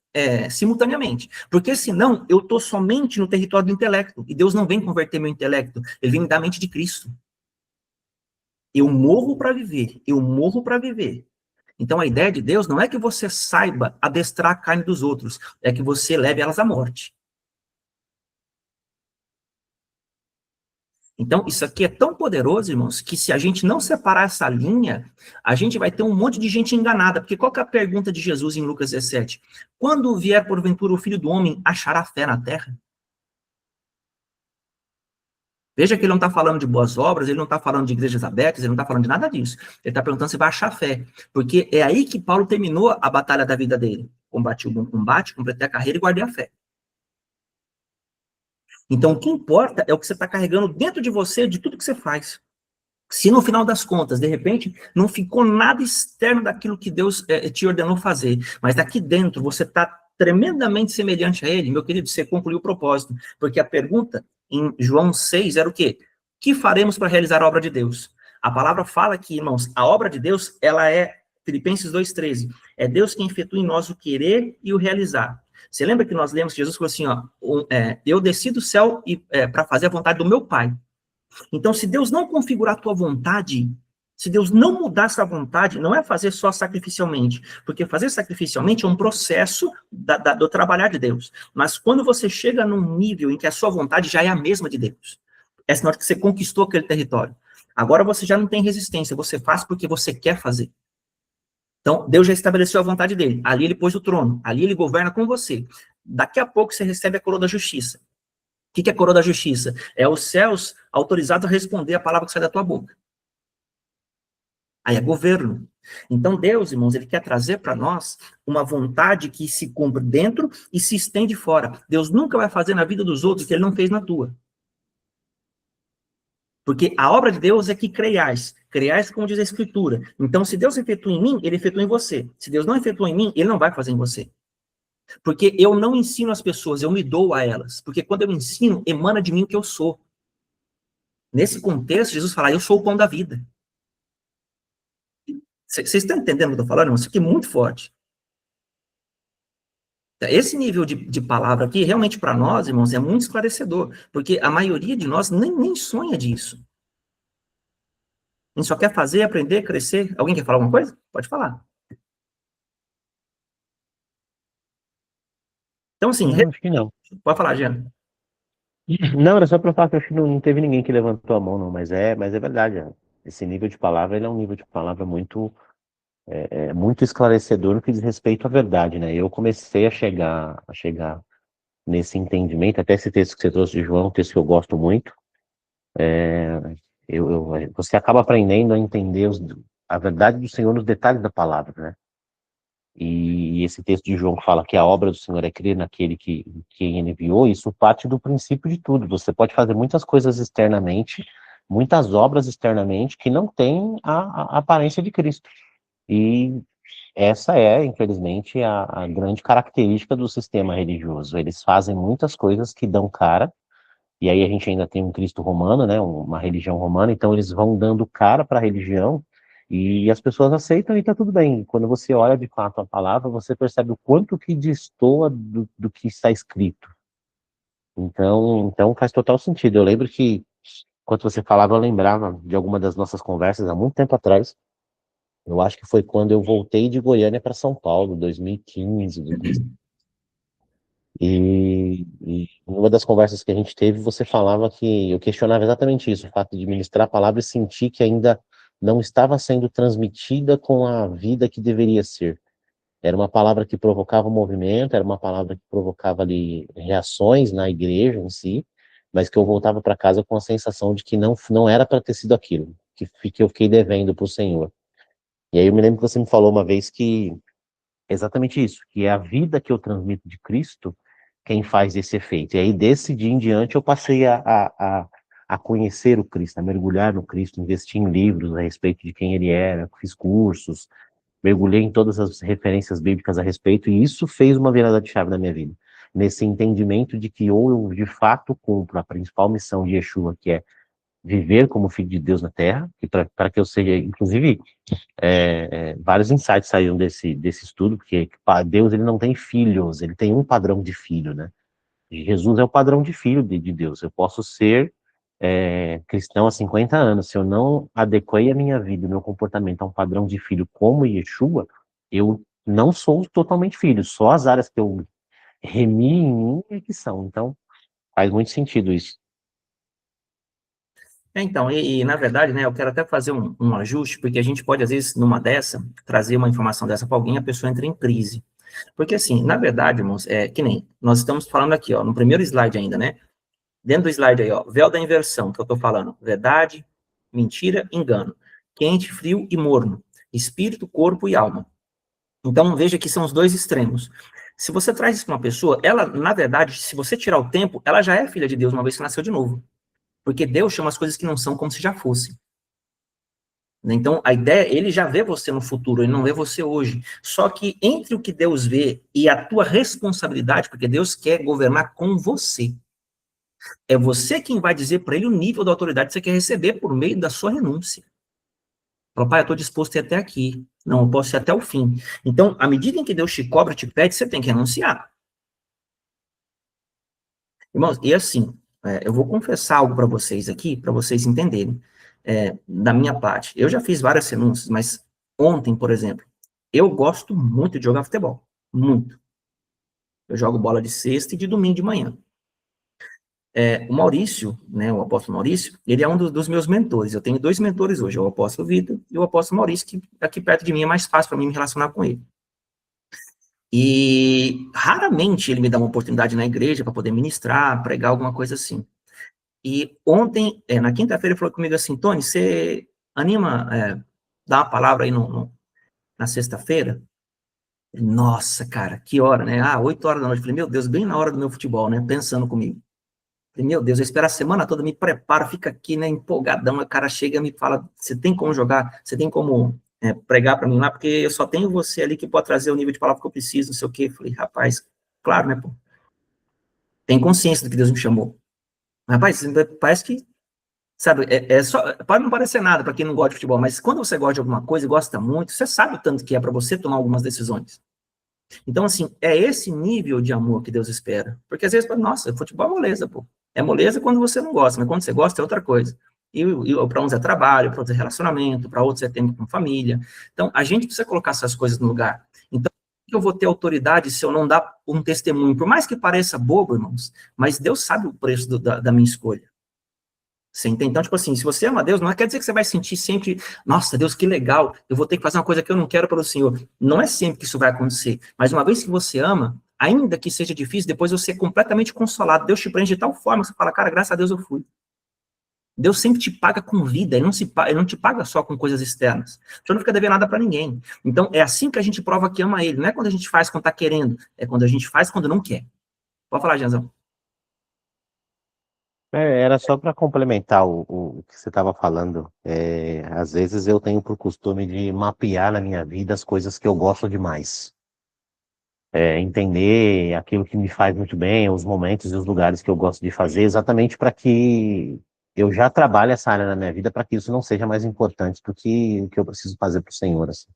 simultaneamente. Porque senão, eu estou somente no território do intelecto, e Deus não vem converter meu intelecto, ele vem me dar a mente de Cristo. Eu morro para viver, eu morro para viver. Então, a ideia de Deus não é que você saiba adestrar a carne dos outros, é que você leve elas à morte. Então, isso aqui é tão poderoso, irmãos, que se a gente não separar essa linha, a gente vai ter um monte de gente enganada. Porque qual que é a pergunta de Jesus em Lucas 17? Quando vier, porventura, o Filho do Homem, achará fé na terra? Veja que ele não está falando de boas obras, ele não está falando de igrejas abertas, ele não está falando de nada disso. Ele está perguntando se vai achar fé. Porque é aí que Paulo terminou a batalha da vida dele. Combati o bom combate, completei a carreira e guardei a fé. Então, o que importa é o que você está carregando dentro de você, de tudo que você faz. Se no final das contas, de repente, não ficou nada externo daquilo que Deus te ordenou fazer, mas daqui dentro você está tremendamente semelhante a Ele, meu querido, você concluiu o propósito. Porque a pergunta em João 6 era o quê? O que faremos para realizar a obra de Deus? A palavra fala que, irmãos, a obra de Deus, ela é Filipenses 2,13. É Deus quem efetua em nós o querer e o realizar. Você lembra que nós lemos que Jesus falou assim, ó, eu desci do céu para fazer a vontade do meu Pai. Então, se Deus não configurar a tua vontade, se Deus não mudar essa vontade, não é fazer só sacrificialmente, porque fazer sacrificialmente é um processo do trabalhar de Deus. Mas quando você chega num nível em que a sua vontade já é a mesma de Deus, é sinal de que você conquistou aquele território. Agora você já não tem resistência, você faz porque você quer fazer. Então, Deus já estabeleceu a vontade dele. Ali ele pôs o trono, ali ele governa com você. Daqui a pouco você recebe a coroa da justiça. O que é a coroa da justiça? É os céus autorizados a responder a palavra que sai da tua boca. Aí é governo. Então Deus, irmãos, ele quer trazer para nós uma vontade que se cumpre dentro e se estende fora. Deus nunca vai fazer na vida dos outros o que ele não fez na tua. Porque a obra de Deus é que creiais. Creiais, como diz a Escritura. Então, se Deus efetua em mim, ele efetua em você. Se Deus não efetua em mim, ele não vai fazer em você. Porque eu não ensino as pessoas, eu me dou a elas. Porque quando eu ensino, emana de mim o que eu sou. Nesse contexto, Jesus fala, eu sou o pão da vida. Vocês estão entendendo o que eu estou falando? Isso aqui é muito forte. Esse nível de palavra aqui, realmente para nós, irmãos, é muito esclarecedor. Porque a maioria de nós nem sonha disso. A gente só quer fazer, aprender, crescer. Alguém quer falar alguma coisa? Pode falar. Então, assim, Não, acho que não. pode falar, Jean. Não, era só para falar que eu acho que não teve ninguém que levantou a mão, não, mas é verdade. Esse nível de palavra, ele é um nível de palavra muito esclarecedor no que diz respeito à verdade, né? Eu comecei a chegar nesse entendimento, até esse texto que você trouxe de João, um texto que eu gosto muito, você acaba aprendendo a entender a verdade do Senhor nos detalhes da palavra, né? E esse texto de João fala que a obra do Senhor é crer naquele que ele enviou, isso parte do princípio de tudo. Você pode fazer muitas coisas externamente, muitas obras externamente, que não têm a aparência de Cristo. E essa é, infelizmente, a grande característica do sistema religioso. Eles fazem muitas coisas que dão cara, e aí a gente ainda tem um Cristo romano, né, uma religião romana, então eles vão dando cara para a religião, e as pessoas aceitam e está tudo bem. Quando você olha de fato a palavra, você percebe o quanto que destoa do que está escrito. Então faz total sentido. Eu lembro que, quando você falava, eu lembrava de alguma das nossas conversas há muito tempo atrás. Eu acho que foi quando eu voltei de Goiânia para São Paulo, 2015. E uma das conversas que a gente teve, você falava que eu questionava exatamente isso, o fato de ministrar a palavra e sentir que ainda não estava sendo transmitida com a vida que deveria ser. Era uma palavra que provocava um movimento, era uma palavra que provocava ali reações na igreja em si, mas que eu voltava para casa com a sensação de que não era para ter sido aquilo, que eu fiquei devendo para o Senhor. E aí eu me lembro que você me falou uma vez que exatamente isso, que é a vida que eu transmito de Cristo quem faz esse efeito. E aí, desse dia em diante, eu passei a conhecer o Cristo, a mergulhar no Cristo, investir em livros a respeito de quem ele era, fiz cursos, mergulhei em todas as referências bíblicas a respeito, e isso fez uma virada de chave na minha vida. Nesse entendimento de que ou eu, de fato, cumpro a principal missão de Yeshua, que é viver como filho de Deus na Terra, e para que eu seja, inclusive, vários insights saíram desse estudo, porque Deus, ele não tem filhos, ele tem um padrão de filho, né? Jesus é o padrão de filho de Deus. Eu posso ser cristão há 50 anos, se eu não adequei a minha vida, o meu comportamento a um padrão de filho como Yeshua, eu não sou totalmente filho, só as áreas que eu remi em mim é que são. Então, faz muito sentido isso. Então, na verdade, né, eu quero até fazer um ajuste, porque a gente pode, às vezes, numa dessa, trazer uma informação dessa para alguém e a pessoa entra em crise. Porque, assim, na verdade, irmãos, que nem nós estamos falando aqui, ó, no primeiro slide ainda, né? Dentro do slide aí, ó, véu da inversão, que eu estou falando, verdade, mentira, engano, quente, frio e morno, espírito, corpo e alma. Então, veja que são os dois extremos. Se você traz isso para uma pessoa, ela, na verdade, se você tirar o tempo, ela já é filha de Deus, uma vez que nasceu de novo. Porque Deus chama as coisas que não são como se já fossem. Então, a ideia, ele já vê você no futuro, ele não vê você hoje. Só que entre o que Deus vê e a tua responsabilidade, porque Deus quer governar com você. É você quem vai dizer para ele o nível da autoridade que você quer receber por meio da sua renúncia. Fala, pai, eu estou disposto a ir até aqui. Não, eu posso ir até o fim. Então, à medida em que Deus te cobra, te pede, você tem que renunciar. Irmãos, e assim, eu vou confessar algo para vocês aqui, para vocês entenderem, da minha parte. Eu já fiz várias renúncias, mas ontem, por exemplo, eu gosto muito de jogar futebol. Muito. Eu jogo bola de sexta e de domingo de manhã. O Maurício, né, o apóstolo Maurício, ele é um dos meus mentores. Eu tenho 2 mentores hoje, o apóstolo Vitor e o apóstolo Maurício, que aqui perto de mim é mais fácil para mim me relacionar com ele. E raramente ele me dá uma oportunidade na igreja para poder ministrar, pregar, alguma coisa assim. E ontem, na quinta-feira, ele falou comigo assim, Tony, você anima dar uma palavra aí na sexta-feira? Nossa, cara, que hora, né? 8 horas da noite. Eu falei, meu Deus, bem na hora do meu futebol, né? Pensando comigo. Falei, meu Deus, eu espero a semana toda, me preparo, fica aqui, né, empolgadão, o cara chega e me fala, você tem como jogar? Você tem como pregar para mim lá? Porque eu só tenho você ali que pode trazer o nível de palavra que eu preciso, não sei o quê. Eu falei, rapaz, claro, né, pô? Tem consciência do que Deus me chamou. Rapaz, parece que, sabe, só, pode não parecer nada para quem não gosta de futebol, mas quando você gosta de alguma coisa e gosta muito, você sabe o tanto que é para você tomar algumas decisões. Então, assim, é esse nível de amor que Deus espera. Porque às vezes, nossa, futebol é moleza, pô. É moleza quando você não gosta, mas quando você gosta é outra coisa. E para uns é trabalho, para outros é relacionamento, para outros é tempo com família. Então, a gente precisa colocar essas coisas no lugar. Então, eu vou ter autoridade se eu não dar um testemunho? Por mais que pareça bobo, irmãos, mas Deus sabe o preço da minha escolha. Você entende? Então, tipo assim, se você ama Deus, não quer dizer que você vai sentir sempre, nossa, Deus, que legal, eu vou ter que fazer uma coisa que eu não quero pelo Senhor. Não é sempre que isso vai acontecer. Mas uma vez que você ama, ainda que seja difícil, depois você é completamente consolado. Deus te prende de tal forma que você fala, cara, graças a Deus eu fui. Deus sempre te paga com vida, ele não te paga só com coisas externas. Você não fica devendo nada para ninguém. Então, é assim que a gente prova que ama ele. Não é quando a gente faz quando tá querendo, é quando a gente faz quando não quer. Pode falar, Janzão. Era só para complementar o que você estava falando. Às vezes eu tenho por costume de mapear na minha vida as coisas que eu gosto demais. Entender aquilo que me faz muito bem, os momentos e os lugares que eu gosto de fazer, exatamente para que eu já trabalhe essa área na minha vida, para que isso não seja mais importante do que o que eu preciso fazer para o Senhor. Assim.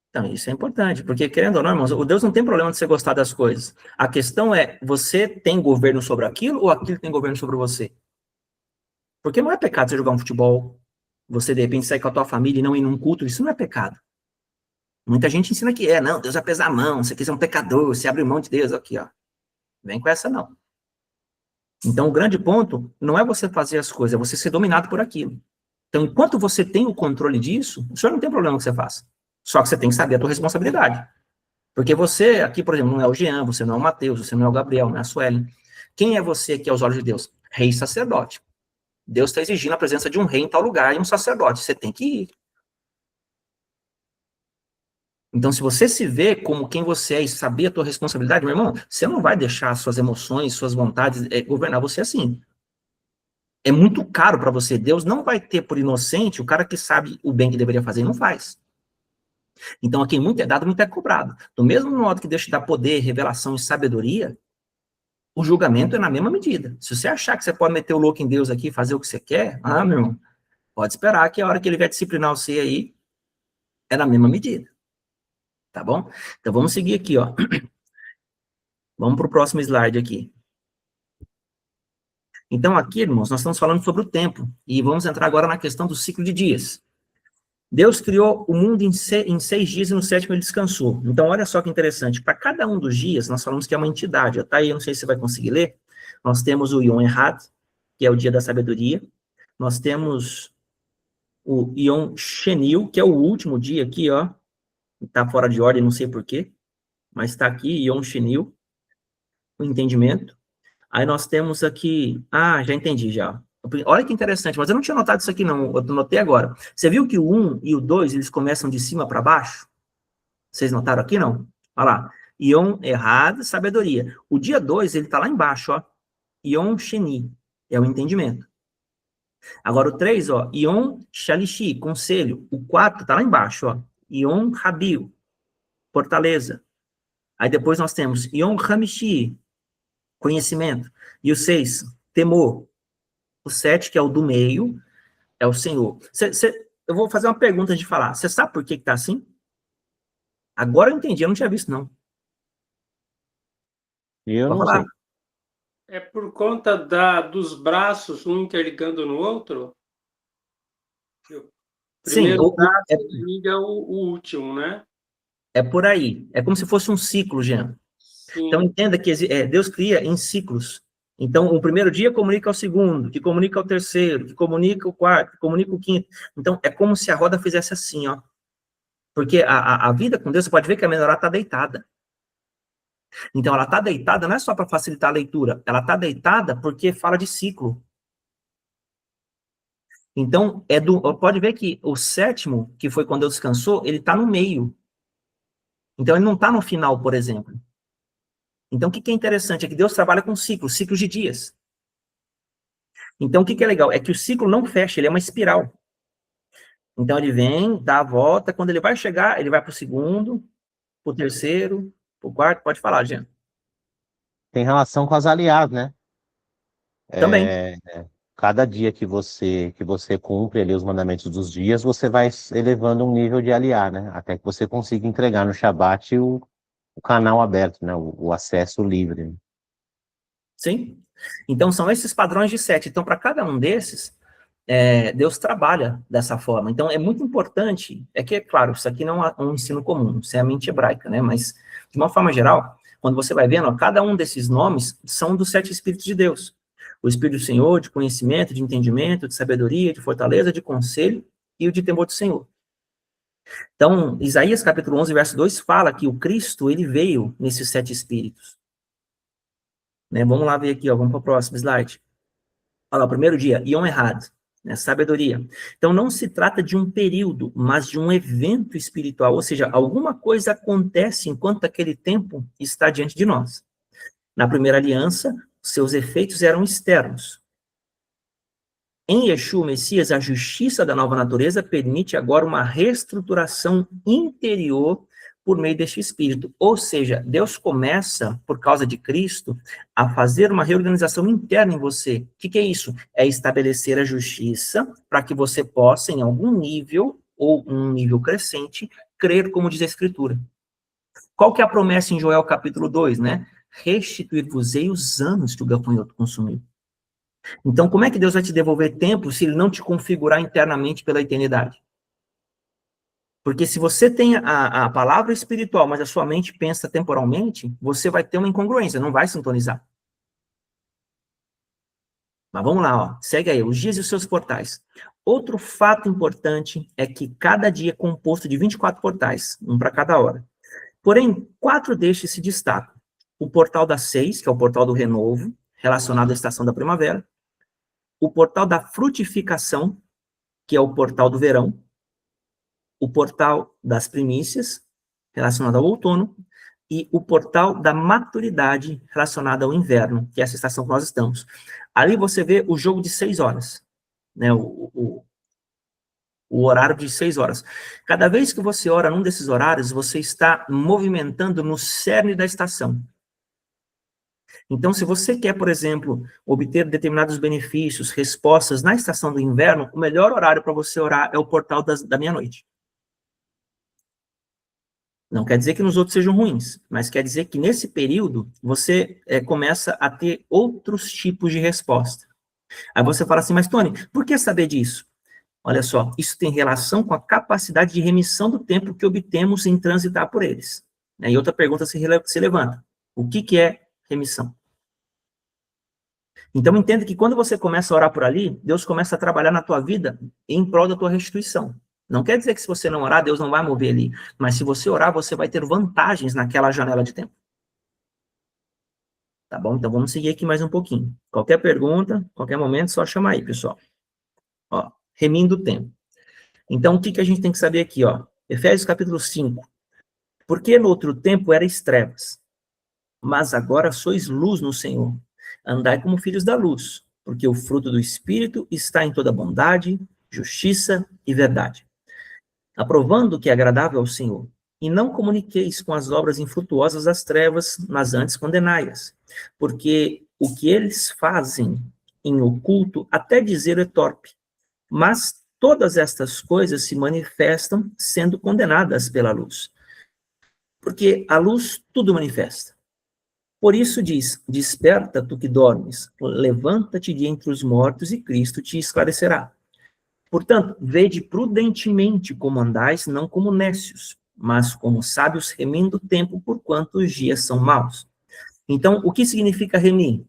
Então, isso é importante, porque querendo ou não, irmãos, o Deus não tem problema de você gostar das coisas. A questão é, você tem governo sobre aquilo ou aquilo tem governo sobre você? Porque não é pecado você jogar um futebol, você de repente sair com a tua família e não ir num culto, isso não é pecado. Muita gente ensina que não, Deus vai pesar a mão, você quiser um pecador, você abre mão de Deus, aqui, ó. Vem com essa não. Então, o grande ponto não é você fazer as coisas, é você ser dominado por aquilo. Então, enquanto você tem o controle disso, o senhor não tem problema que você faça. Só que você tem que saber a tua responsabilidade. Porque você, aqui, por exemplo, não é o Jean, você não é o Mateus, você não é o Gabriel, não é a Suelen. Quem é você aqui aos olhos de Deus? Rei e sacerdote. Deus está exigindo a presença de um rei em tal lugar e um sacerdote. Você tem que ir. Então, se você se vê como quem você é e saber a tua responsabilidade, meu irmão, você não vai deixar suas emoções, suas vontades governar você assim. É muito caro para você. Deus não vai ter por inocente o cara que sabe o bem que deveria fazer e não faz. Então, a quem muito é dado, muito é cobrado. Do mesmo modo que Deus te dá poder, revelação e sabedoria, o julgamento é na mesma medida. Se você achar que você pode meter o louco em Deus aqui e fazer o que você quer, meu irmão, pode esperar que a hora que ele vier disciplinar você aí, é na mesma medida. Tá bom? Então, vamos seguir aqui, ó. Vamos para o próximo slide aqui. Então, aqui, irmãos, nós estamos falando sobre o tempo. E vamos entrar agora na questão do ciclo de dias. Deus criou o mundo em 6 dias e no 7º ele descansou. Então, olha só que interessante. Para cada um dos dias, nós falamos que é uma entidade. Tá aí, eu não sei se você vai conseguir ler. Nós temos o Yom Ehad, que é o dia da sabedoria. Nós temos o Yom Shenil, que é o último dia aqui, ó. Está fora de ordem, não sei porquê. Mas está aqui, Yom Shenil, o entendimento. Aí nós temos aqui... já entendi, já. Olha que interessante, mas eu não tinha notado isso aqui, não. Eu notei agora. Você viu que o 1 e o 2, eles começam de cima para baixo? Vocês notaram aqui, não? Olha lá. Yom Ehad, sabedoria. O dia 2, ele está lá embaixo, ó. Yom Sheni, é o entendimento. Agora o 3, ó. Yom Shalishi, conselho. O 4 está lá embaixo, ó. Yom Habil, fortaleza. Aí depois nós temos Yom Hamishi, conhecimento. E o 6, temor. O 7, que é o do meio, é o Senhor. Eu vou fazer uma pergunta de falar. Você sabe por que está assim? Agora eu entendi, eu não tinha visto, não. Eu Pode não falar? sei. É por conta dos braços, um interligando no outro? O Sim, primeiro braço liga o último, né? é por aí. É como se fosse um ciclo, Jean. Então, Sim. entenda que Deus cria em ciclos. Então, o primeiro dia comunica ao segundo, que comunica ao terceiro, que comunica ao quarto, que comunica ao quinto. Então, é como se a roda fizesse assim, ó. Porque a vida com Deus, você pode ver que a menorá está deitada. Então, ela está deitada não é só para facilitar a leitura, ela está deitada porque fala de ciclo. Então, pode ver que o sétimo, que foi quando Deus descansou, ele está no meio. Então, ele não está no final, por exemplo. Então, o que é interessante é que Deus trabalha com ciclos de dias. Então, o que é legal? É que o ciclo não fecha, ele é uma espiral. Então, ele vem, dá a volta, quando ele vai chegar, ele vai para o segundo, para o terceiro, para o quarto. Pode falar, Jean. Tem relação com as aliadas, né? Também. Cada dia que você cumpre ali os mandamentos dos dias, você vai elevando um nível de aliar, né? Até que você consiga entregar no Shabat o canal aberto, né? O acesso livre, né? Sim. Então, são esses padrões de 7. Então, para cada um desses, Deus trabalha dessa forma. Então, é muito importante, é claro, isso aqui não é um ensino comum, isso é a mente hebraica, né? Mas, de uma forma geral, quando você vai vendo, ó, cada um desses nomes são dos 7 Espíritos de Deus. O Espírito do Senhor, de conhecimento, de entendimento, de sabedoria, de fortaleza, de conselho e o de temor do Senhor. Então, Isaías capítulo 11, verso 2, fala que o Cristo, ele veio nesses 7 Espíritos. Né? Vamos lá ver aqui, ó, vamos para o próximo slide. Olha lá, o primeiro dia, Yom Errado, né, sabedoria. Então, não se trata de um período, mas de um evento espiritual, ou seja, alguma coisa acontece enquanto aquele tempo está diante de nós. Na primeira aliança, seus efeitos eram externos. Em Yeshua, Messias, a justiça da nova natureza permite agora uma reestruturação interior por meio deste Espírito. Ou seja, Deus começa, por causa de Cristo, a fazer uma reorganização interna em você. O que é isso? É estabelecer a justiça para que você possa, em algum nível, ou um nível crescente, crer como diz a Escritura. Qual que é a promessa em Joel capítulo 2, né? Restituir-vos-ei os anos que o gafanhoto consumiu. Então, como é que Deus vai te devolver tempo se ele não te configurar internamente pela eternidade? Porque se você tem a palavra espiritual, mas a sua mente pensa temporalmente, você vai ter uma incongruência, não vai sintonizar. Mas vamos lá, ó. Segue aí, os dias e os seus portais. Outro fato importante é que cada dia é composto de 24 portais, um para cada hora. Porém, 4 destes se destacam. O portal das 6, que é o portal do renovo, relacionado à estação da primavera. O portal da frutificação, que é o portal do verão. O portal das primícias, relacionado ao outono. E o portal da maturidade, relacionado ao inverno, que é essa estação que nós estamos. Ali você vê o jogo de 6 horas, né? O horário de 6 horas. Cada vez que você ora num desses horários, você está movimentando no cerne da estação. Então, se você quer, por exemplo, obter determinados benefícios, respostas na estação do inverno, o melhor horário para você orar é o portal da meia-noite. Não quer dizer que nos outros sejam ruins, mas quer dizer que nesse período você começa a ter outros tipos de resposta. Aí você fala assim, mas Tony, por que saber disso? Olha só, isso tem relação com a capacidade de remissão do tempo que obtemos em transitar por eles. E outra pergunta se levanta. O que é remissão? Então, entenda que quando você começa a orar por ali, Deus começa a trabalhar na tua vida em prol da tua restituição. Não quer dizer que se você não orar, Deus não vai mover ali. Mas se você orar, você vai ter vantagens naquela janela de tempo. Tá bom? Então, vamos seguir aqui mais um pouquinho. Qualquer pergunta, qualquer momento, só chamar aí, pessoal. Ó, remindo o tempo. Então, o que a gente tem que saber aqui, ó? Efésios capítulo 5. Porque no outro tempo erais trevas, mas agora sois luz no Senhor. Andai como filhos da luz, porque o fruto do Espírito está em toda bondade, justiça e verdade. Aprovando o que é agradável ao Senhor. E não comuniqueis com as obras infrutuosas das trevas, mas antes condenai-as. Porque o que eles fazem em oculto, até dizer é torpe. Mas todas estas coisas se manifestam sendo condenadas pela luz. Porque a luz tudo manifesta. Por isso diz, desperta tu que dormes, levanta-te de entre os mortos e Cristo te esclarecerá. Portanto, vede prudentemente como andais, não como nécios, mas como sábios remindo o tempo, porquanto os dias são maus. Então, o que significa remir?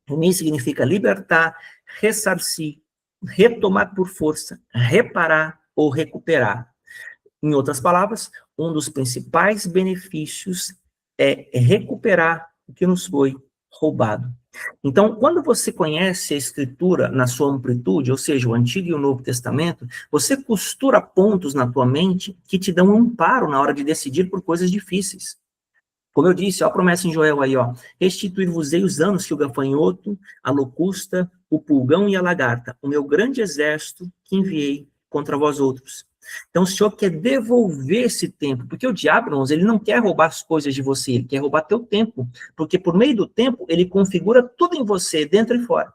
Remir significa libertar, ressarcir, retomar por força, reparar ou recuperar. Em outras palavras, um dos principais benefícios é recuperar o que nos foi roubado. Então, quando você conhece a Escritura na sua amplitude, ou seja, o Antigo e o Novo Testamento, você costura pontos na tua mente que te dão um amparo na hora de decidir por coisas difíceis. Como eu disse, ó, a promessa em Joel aí, ó, restituir-vos-ei os anos que o gafanhoto, a locusta, o pulgão e a lagarta, o meu grande exército que enviei contra vós outros. Então, o Senhor quer devolver esse tempo, porque o diabo, irmãos, ele não quer roubar as coisas de você, ele quer roubar teu tempo, porque por meio do tempo, ele configura tudo em você, dentro e fora.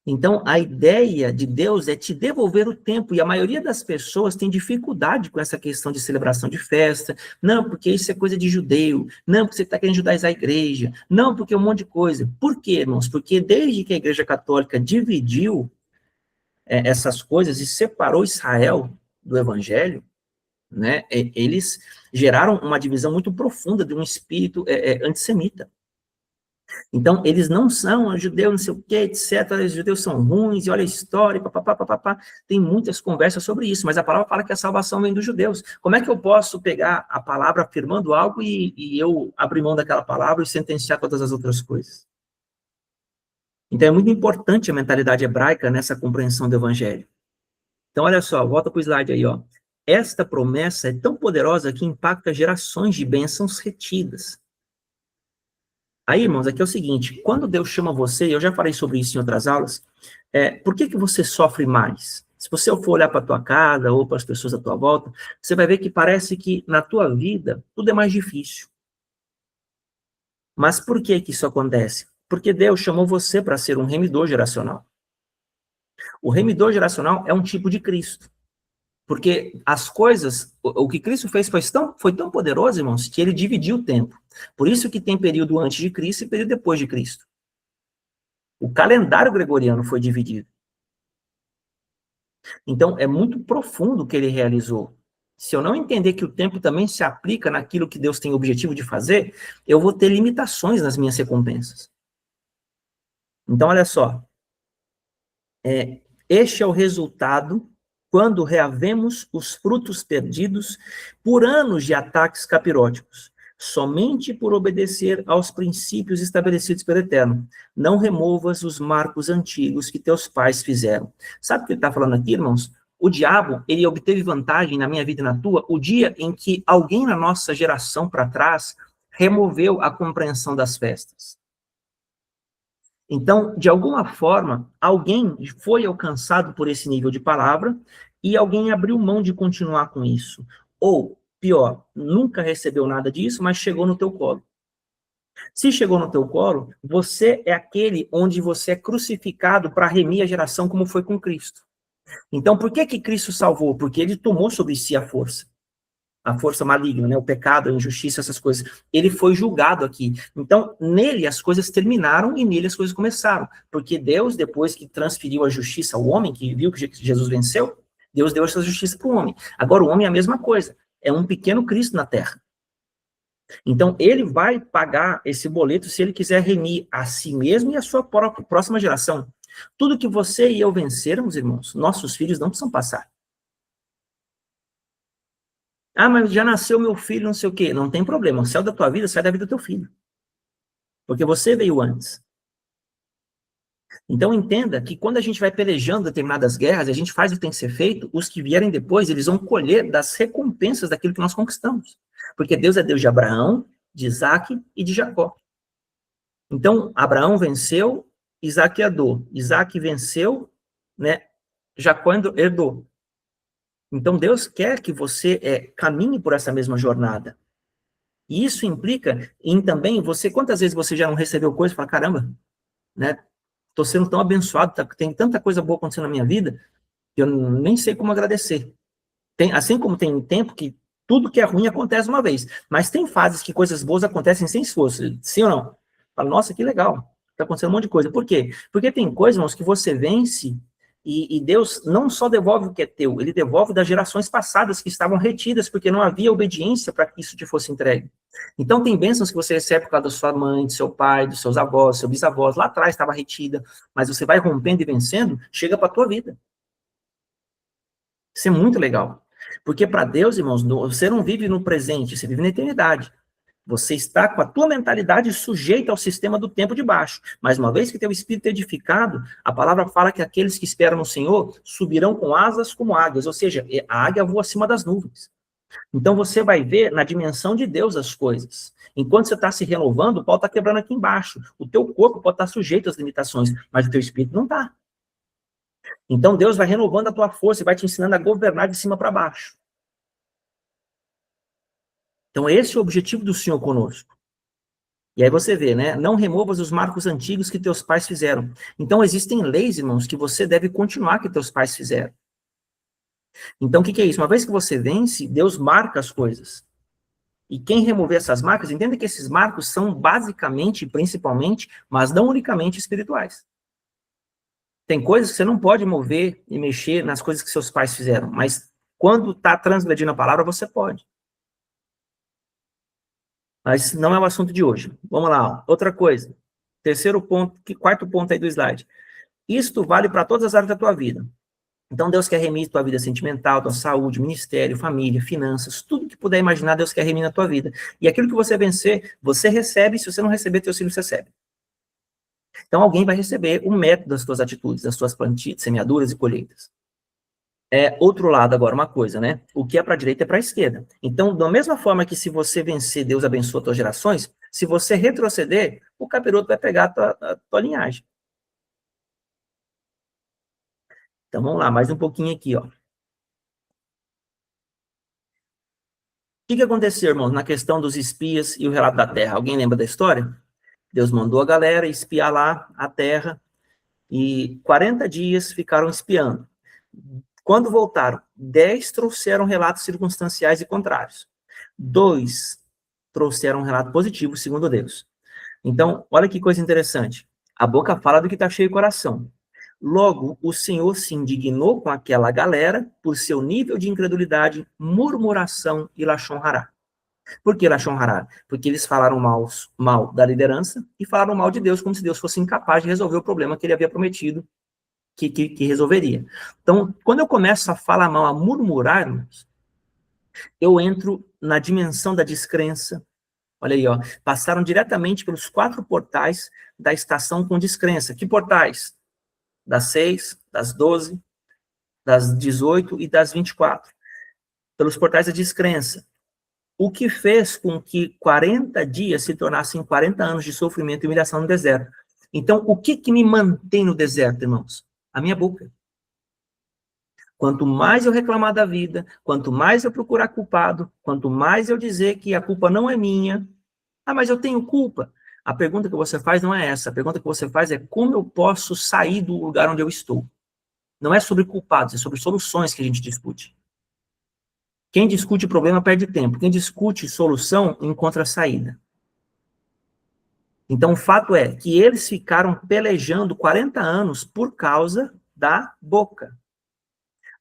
Então, a ideia de Deus é te devolver o tempo, e a maioria das pessoas tem dificuldade com essa questão de celebração de festa. Não, porque isso é coisa de judeu. Não, porque você está querendo judaizar a igreja. Não, porque um monte de coisa. Por quê, irmãos? Porque desde que a Igreja Católica dividiu essas coisas e separou Israel do Evangelho, né, eles geraram uma divisão muito profunda de um espírito antissemita. Então, eles não são judeus, não sei o quê, etc. Os judeus são ruins, e olha a história, papapá. Tem muitas conversas sobre isso, mas a palavra fala que a salvação vem dos judeus. Como é que eu posso pegar a palavra afirmando algo e eu abrir mão daquela palavra e sentenciar todas as outras coisas? Então, é muito importante a mentalidade hebraica nessa compreensão do evangelho. Então, olha só, volta para o slide aí, ó. Esta promessa é tão poderosa que impacta gerações de bênçãos retidas. Aí, irmãos, aqui é o seguinte, quando Deus chama você, eu já falei sobre isso em outras aulas, por que você sofre mais? Se você for olhar para a tua casa ou para as pessoas à tua volta, você vai ver que parece que na tua vida tudo é mais difícil. Mas por que isso acontece? Porque Deus chamou você para ser um remidor geracional. O remidor geracional é um tipo de Cristo. Porque as coisas, o que Cristo fez foi tão poderoso, irmãos, que ele dividiu o tempo. Por isso que tem período antes de Cristo e período depois de Cristo. O calendário gregoriano foi dividido. Então, é muito profundo o que ele realizou. Se eu não entender que o tempo também se aplica naquilo que Deus tem o objetivo de fazer, eu vou ter limitações nas minhas recompensas. Então, olha só. Este é o resultado quando reavemos os frutos perdidos por anos de ataques capiróticos, somente por obedecer aos princípios estabelecidos pelo Eterno. Não removas os marcos antigos que teus pais fizeram. Sabe o que ele está falando aqui, irmãos? O diabo, ele obteve vantagem na minha vida e na tua, o dia em que alguém na nossa geração para trás removeu a compreensão das festas. Então, de alguma forma, alguém foi alcançado por esse nível de palavra e alguém abriu mão de continuar com isso. Ou, pior, nunca recebeu nada disso, mas chegou no teu colo. Se chegou no teu colo, você é aquele onde você é crucificado para remir a geração como foi com Cristo. Então, por que Cristo salvou? Porque ele tomou sobre si a força maligna, né? O pecado, a injustiça, essas coisas. Ele foi julgado aqui. Então, nele as coisas terminaram e nele as coisas começaram. Porque Deus, depois que transferiu a justiça ao homem, que viu que Jesus venceu, Deus deu essa justiça para o homem. Agora, o homem é a mesma coisa. É um pequeno Cristo na terra. Então, ele vai pagar esse boleto se ele quiser remir a si mesmo e a sua próxima geração. Tudo que você e eu vencermos, irmãos, nossos filhos não precisam passar. Ah, mas já nasceu meu filho, não sei o quê. Não tem problema. O céu da tua vida sai da vida do teu filho. Porque você veio antes. Então, entenda que quando a gente vai pelejando determinadas guerras, a gente faz o que tem que ser feito, os que vierem depois, eles vão colher das recompensas daquilo que nós conquistamos. Porque Deus é Deus de Abraão, de Isaac e de Jacó. Então, Abraão venceu, Isaac herdou. Isaac venceu, né? Jacó herdou. Então, Deus quer que você caminhe por essa mesma jornada. E isso implica em também você... Quantas vezes você já não recebeu coisa e fala, caramba, né? Estou sendo tão abençoado, tem tanta coisa boa acontecendo na minha vida, que eu nem sei como agradecer. Assim como tem tempo que tudo que é ruim acontece uma vez, mas tem fases que coisas boas acontecem sem esforço, sim ou não? Fala, nossa, que legal, está acontecendo um monte de coisa. Por quê? Porque tem coisas, irmãos, que você vence e Deus não só devolve o que é teu, ele devolve das gerações passadas que estavam retidas, porque não havia obediência para que isso te fosse entregue. Então tem bênçãos que você recebe por causa da sua mãe, do seu pai, dos seus avós, dos seus bisavós, lá atrás estava retida, mas você vai rompendo e vencendo, chega para a tua vida. Isso é muito legal. Porque para Deus, irmãos, você não vive no presente, você vive na eternidade. Você está com a tua mentalidade sujeita ao sistema do tempo de baixo. Mas uma vez que teu espírito é edificado, a palavra fala que aqueles que esperam no Senhor subirão com asas como águias, ou seja, a águia voa acima das nuvens. Então você vai ver na dimensão de Deus as coisas. Enquanto você está se renovando, o pau está quebrando aqui embaixo. O teu corpo pode estar sujeito às limitações, mas o teu espírito não está. Então Deus vai renovando a tua força e vai te ensinando a governar de cima para baixo. Então esse é o objetivo do Senhor conosco. E aí você vê, né? Não removas os marcos antigos que teus pais fizeram. Então existem leis, irmãos, que você deve continuar que teus pais fizeram. Então o que é isso? Uma vez que você vence, Deus marca as coisas. E quem remover essas marcas, entenda que esses marcos são basicamente, principalmente, mas não unicamente espirituais. Tem coisas que você não pode mover e mexer nas coisas que seus pais fizeram, mas quando está transgredindo a palavra, você pode. Mas não é o assunto de hoje. Vamos lá, ó. Outra coisa. Terceiro ponto, quarto ponto aí do slide. Isto vale para todas as áreas da tua vida. Então, Deus quer remir tua vida sentimental, tua saúde, ministério, família, finanças, tudo que puder imaginar, Deus quer remir na tua vida. E aquilo que você vencer, você recebe, se você não receber, teus filhos recebem. Então, alguém vai receber o método das tuas atitudes, das tuas plantitas, semeaduras e colheitas. Outro lado agora, uma coisa, né? O que é para a direita é para a esquerda. Então, da mesma forma que se você vencer, Deus abençoa as tuas gerações, se você retroceder, o capiroto vai pegar a tua linhagem. Então, vamos lá, mais um pouquinho aqui, ó. O que aconteceu, irmãos, na questão dos espias e o relato da terra? Alguém lembra da história? Deus mandou a galera espiar lá a terra e 40 dias ficaram espiando. Quando voltaram, 10 trouxeram relatos circunstanciais e contrários. 2 trouxeram um relato positivo, segundo Deus. Então, olha que coisa interessante. A boca fala do que está cheio o coração. Logo, o Senhor se indignou com aquela galera por seu nível de incredulidade, murmuração e lachon hará. Por que lachon hará? Porque eles falaram mal da liderança e falaram mal de Deus, como se Deus fosse incapaz de resolver o problema que ele havia prometido que resolveria. Então, quando eu começo a falar mal, a murmurar, eu entro na dimensão da descrença. Olha aí, ó, passaram diretamente pelos 4 portais da estação com descrença. Que portais? Das 6, das 12, das 18 e das 24. Pelos portais da descrença. O que fez com que 40 dias se tornassem 40 anos de sofrimento e humilhação no deserto. Então, o que me mantém no deserto, irmãos? A minha boca. Quanto mais eu reclamar da vida, quanto mais eu procurar culpado, quanto mais eu dizer que a culpa não é minha, mas eu tenho culpa. A pergunta que você faz não é essa. A pergunta que você faz é como eu posso sair do lugar onde eu estou. Não é sobre culpados, é sobre soluções que a gente discute. Quem discute problema perde tempo. Quem discute solução encontra saída. Então, o fato é que eles ficaram pelejando 40 anos por causa da boca.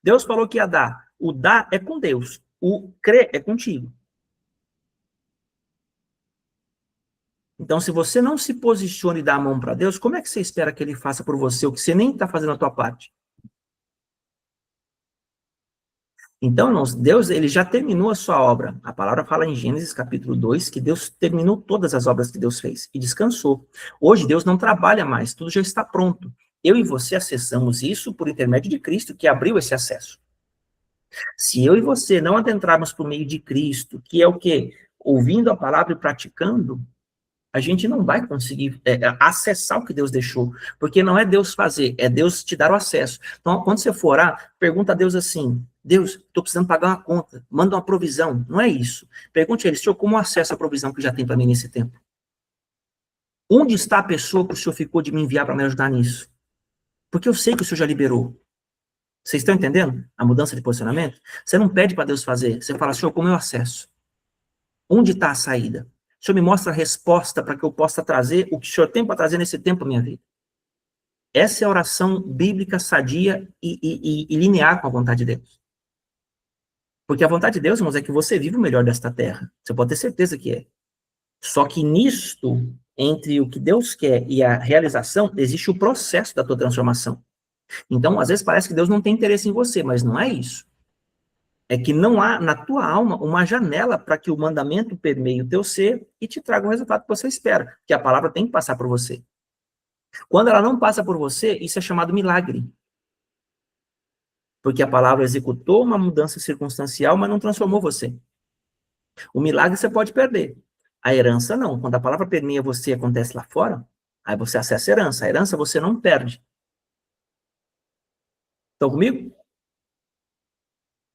Deus falou que ia dar. O dar é com Deus. O crer é contigo. Então, se você não se posiciona e dá a mão para Deus, como é que você espera que ele faça por você o que você nem está fazendo a tua parte? Então, irmãos, Deus, ele já terminou a sua obra. A palavra fala em Gênesis capítulo 2 que Deus terminou todas as obras que Deus fez e descansou. Hoje, Deus não trabalha mais, tudo já está pronto. Eu e você acessamos isso por intermédio de Cristo, que abriu esse acesso. Se eu e você não adentrarmos por meio de Cristo, que é o quê? Ouvindo a palavra e praticando, a gente não vai conseguir acessar o que Deus deixou, porque não é Deus fazer, é Deus te dar o acesso. Então, quando você for orar, pergunta a Deus assim, Deus, estou precisando pagar uma conta, manda uma provisão. Não é isso. Pergunte a ele, Senhor, como acesso a provisão que já tem para mim nesse tempo? Onde está a pessoa que o Senhor ficou de me enviar para me ajudar nisso? Porque eu sei que o Senhor já liberou. Vocês estão entendendo a mudança de posicionamento? Você não pede para Deus fazer. Você fala, Senhor, como eu acesso? Onde está a saída? O Senhor me mostra a resposta para que eu possa trazer o que o Senhor tem para trazer nesse tempo à minha vida. Essa é a oração bíblica sadia e linear com a vontade de Deus. Porque a vontade de Deus, irmãos, é que você vive o melhor desta terra. Você pode ter certeza que é. Só que nisto, entre o que Deus quer e a realização, existe o processo da tua transformação. Então, às vezes parece que Deus não tem interesse em você, mas não é isso. É que não há na tua alma uma janela para que o mandamento permeie o teu ser e te traga o resultado que você espera, que a palavra tem que passar por você. Quando ela não passa por você, isso é chamado milagre. Porque a palavra executou uma mudança circunstancial, mas não transformou você. O milagre você pode perder. A herança não. Quando a palavra permeia você e acontece lá fora, aí você acessa a herança. A herança você não perde. Estão comigo?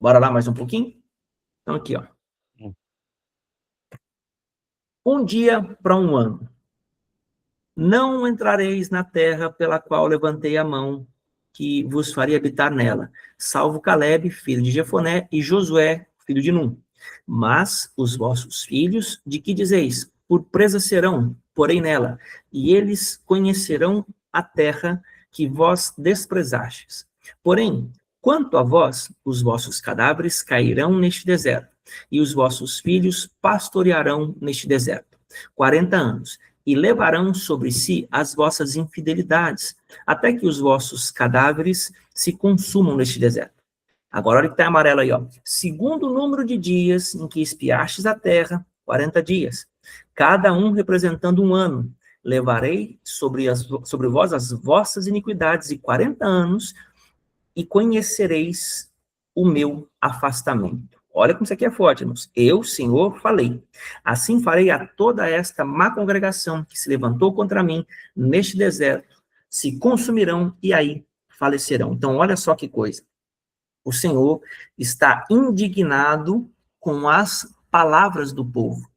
Bora lá mais um pouquinho? Então aqui, ó. Um dia para um ano. Não entrareis na terra pela qual levantei a mão, que vos faria habitar nela, salvo Caleb, filho de Jefoné, e Josué, filho de Num. Mas os vossos filhos, de que dizeis? Por presa serão, porém nela, e eles conhecerão a terra que vós desprezastes. Porém, quanto a vós, os vossos cadáveres cairão neste deserto, e os vossos filhos pastorearão neste deserto. 40 anos e levarão sobre si as vossas infidelidades, até que os vossos cadáveres se consumam neste deserto. Agora, olha que está amarelo aí, ó. Segundo o número de dias em que espiastes a terra, 40 dias, cada um representando um ano. Levarei sobre vós as vossas iniquidades, e 40 anos, e conhecereis o meu afastamento. Olha como isso aqui é forte, irmãos. Eu, Senhor, falei. Assim farei a toda esta má congregação que se levantou contra mim neste deserto, se consumirão e aí falecerão. Então, olha só que coisa. O Senhor está indignado com as palavras do povo.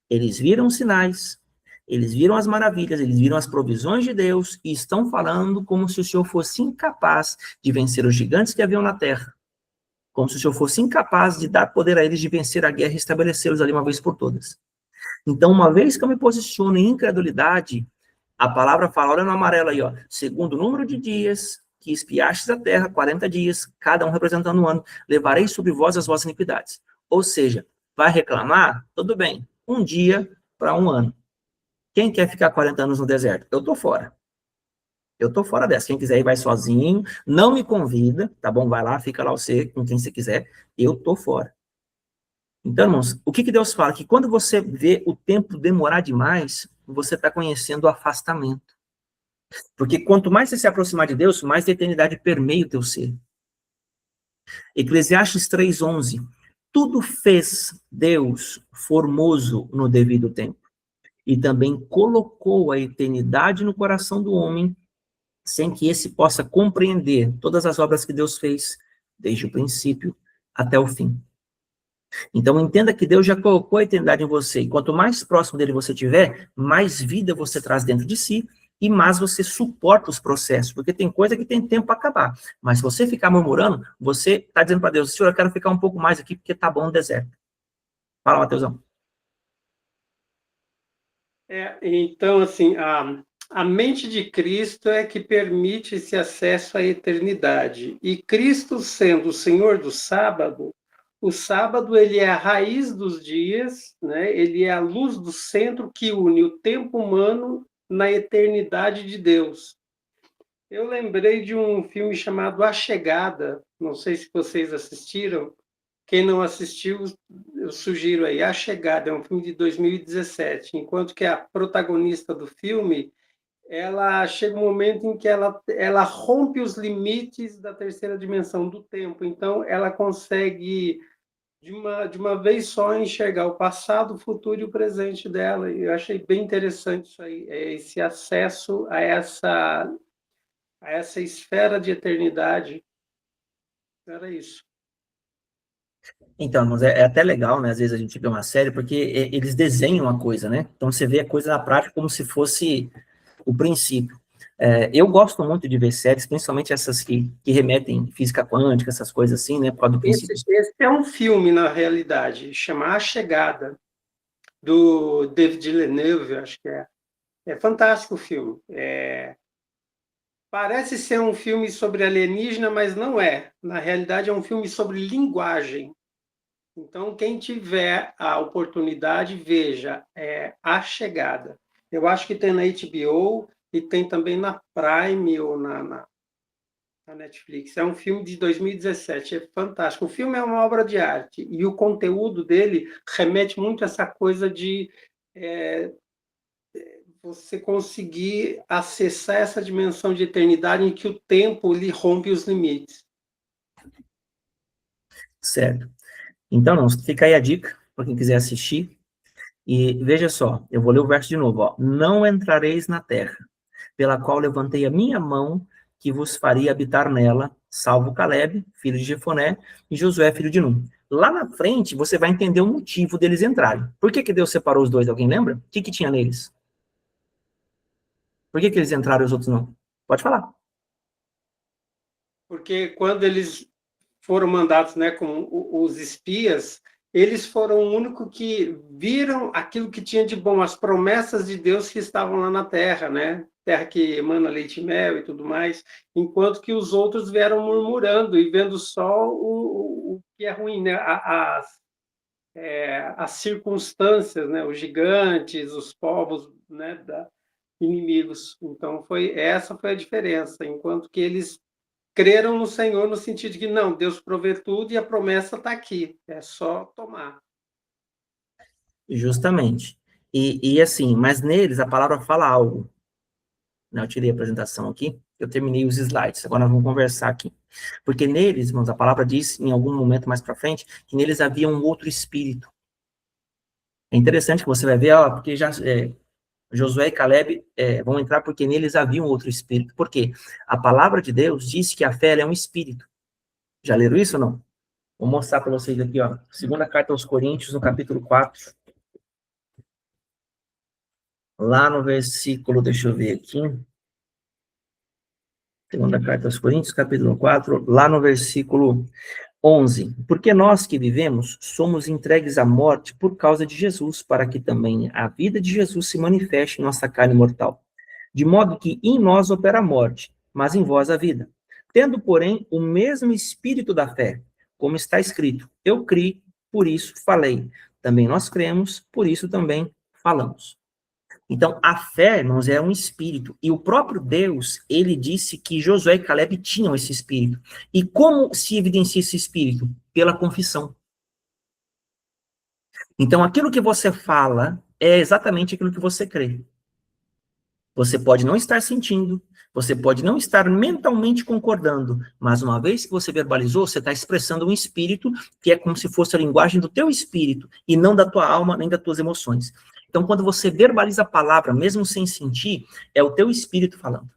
Eles viram sinais, eles viram as maravilhas, eles viram as provisões de Deus e estão falando como se o Senhor fosse incapaz de vencer os gigantes que haviam na terra. Como se o Senhor fosse incapaz de dar poder a eles de vencer a guerra e estabelecê-los ali uma vez por todas. Então, uma vez que eu me posiciono em incredulidade, a palavra fala, olha no amarelo aí, ó, segundo o número de dias que espiastes a terra, 40 dias, cada um representando um ano, levarei sobre vós as vossas iniquidades. Ou seja, vai reclamar? Tudo bem, um dia para um ano. Quem quer ficar 40 anos no deserto? Eu tô fora. Eu tô fora dessa. Quem quiser ir, vai sozinho. Não me convida, tá bom? Vai lá, fica lá você, com quem você quiser. Eu tô fora. Então, irmãos, o que Deus fala? Que quando você vê o tempo demorar demais, você está conhecendo o afastamento. Porque quanto mais você se aproximar de Deus, mais a eternidade permeia o teu ser. Eclesiastes 3:11. Tudo fez Deus formoso no devido tempo. E também colocou a eternidade no coração do homem, sem que esse possa compreender todas as obras que Deus fez, desde o princípio até o fim. Então, entenda que Deus já colocou a eternidade em você, e quanto mais próximo dele você estiver, mais vida você traz dentro de si, e mais você suporta os processos, porque tem coisa que tem tempo para acabar. Mas se você ficar murmurando, você está dizendo para Deus, Senhor, eu quero ficar um pouco mais aqui, porque tá bom no deserto. Fala, Mateusão. Então, assim, a mente de Cristo é que permite esse acesso à eternidade. E Cristo, sendo o Senhor do sábado, o sábado ele é a raiz dos dias, né? Ele é a luz do centro que une o tempo humano na eternidade de Deus. Eu lembrei de um filme chamado A Chegada, não sei se vocês assistiram. Quem não assistiu, eu sugiro aí. A Chegada é um filme de 2017, enquanto que a protagonista do filme, ela chega um momento em que ela rompe os limites da terceira dimensão do tempo. Então, ela consegue, de uma vez só, enxergar o passado, o futuro e o presente dela. E eu achei bem interessante isso aí, esse acesso a essa esfera de eternidade. Era isso. Então, mas é até legal, né? Às vezes a gente vê uma série, porque eles desenham a coisa, né? Então você vê a coisa na prática como se fosse o princípio. Eu gosto muito de ver séries, principalmente essas que remetem física quântica, essas coisas assim, né? Por causa do princípio. Esse é um filme, na realidade, chama A Chegada, do David Villeneuve, acho que é. É fantástico o filme. Parece ser um filme sobre alienígena, mas não é. Na realidade, é um filme sobre linguagem. Então, quem tiver a oportunidade, veja, A Chegada. Eu acho que tem na HBO e tem também na Prime ou na Netflix. É um filme de 2017, é fantástico. O filme é uma obra de arte e o conteúdo dele remete muito a essa coisa de você conseguir acessar essa dimensão de eternidade em que o tempo lhe rompe os limites. Certo. Então, não, fica aí a dica para quem quiser assistir. E veja só, eu vou ler o verso de novo, ó. Não entrareis na terra, pela qual levantei a minha mão, que vos faria habitar nela, salvo Caleb, filho de Jefoné, e Josué, filho de Num. Lá na frente, você vai entender o motivo deles entrarem. Por que Deus separou os dois? Alguém lembra? O que tinha neles? Por que eles entraram e os outros não? Pode falar. Porque quando eles foram mandados, né, como os espias, eles foram o único que viram aquilo que tinha de bom, as promessas de Deus que estavam lá na terra, né? Terra que emana leite e mel e tudo mais, enquanto que os outros vieram murmurando e vendo só o que é ruim, né? As circunstâncias, né? Os gigantes, os povos, né? Inimigos. Então essa foi a diferença, enquanto que eles creram no Senhor no sentido de que não, Deus provê tudo e a promessa está aqui, é só tomar. Justamente. E assim, mas neles a palavra fala algo. Eu tirei a apresentação aqui, eu terminei os slides, agora nós vamos conversar aqui. Porque neles, irmãos, a palavra diz, em algum momento mais para frente, que neles havia um outro espírito. É interessante que você vai ver, ó, porque já Josué e Caleb vão entrar porque neles havia um outro espírito. Por quê? A palavra de Deus diz que a fé ela é um espírito. Já leram isso ou não? Vou mostrar para vocês aqui, ó. Segunda carta aos Coríntios, no capítulo 4. Lá no versículo, deixa eu ver aqui. Segunda carta aos Coríntios, capítulo 4, lá no versículo 11. Porque nós que vivemos somos entregues à morte por causa de Jesus, para que também a vida de Jesus se manifeste em nossa carne mortal. De modo que em nós opera a morte, mas em vós a vida. Tendo, porém, o mesmo espírito da fé, como está escrito: eu criei, por isso falei. Também nós cremos, por isso também falamos. Então, a fé, irmãos, é um espírito. E o próprio Deus, ele disse que Josué e Caleb tinham esse espírito. E como se evidencia esse espírito? Pela confissão. Então, aquilo que você fala é exatamente aquilo que você crê. Você pode não estar sentindo, você pode não estar mentalmente concordando, mas uma vez que você verbalizou, você está expressando um espírito que é como se fosse a linguagem do teu espírito, e não da tua alma, nem das tuas emoções. Então, quando você verbaliza a palavra, mesmo sem sentir, é o teu espírito falando.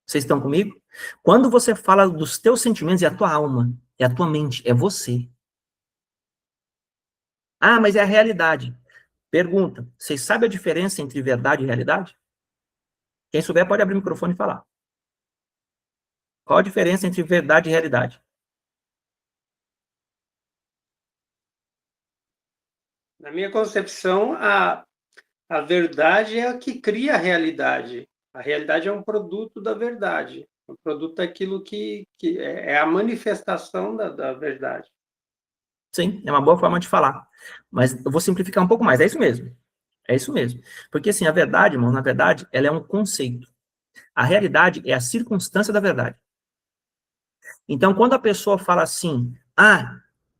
Vocês estão comigo? Quando você fala dos teus sentimentos, é a tua alma, é a tua mente, é você. Ah, mas é a realidade. Pergunta, vocês sabem a diferença entre verdade e realidade? Quem souber pode abrir o microfone e falar. Qual a diferença entre verdade e realidade? Na minha concepção, a verdade é a que cria a realidade. A realidade é um produto da verdade. O produto daquilo que é a manifestação da verdade. Sim, é uma boa forma de falar. Mas eu vou simplificar um pouco mais. É isso mesmo. É isso mesmo. Porque, assim, a verdade, irmão, na verdade, ela é um conceito. A realidade é a circunstância da verdade. Então, quando a pessoa fala assim,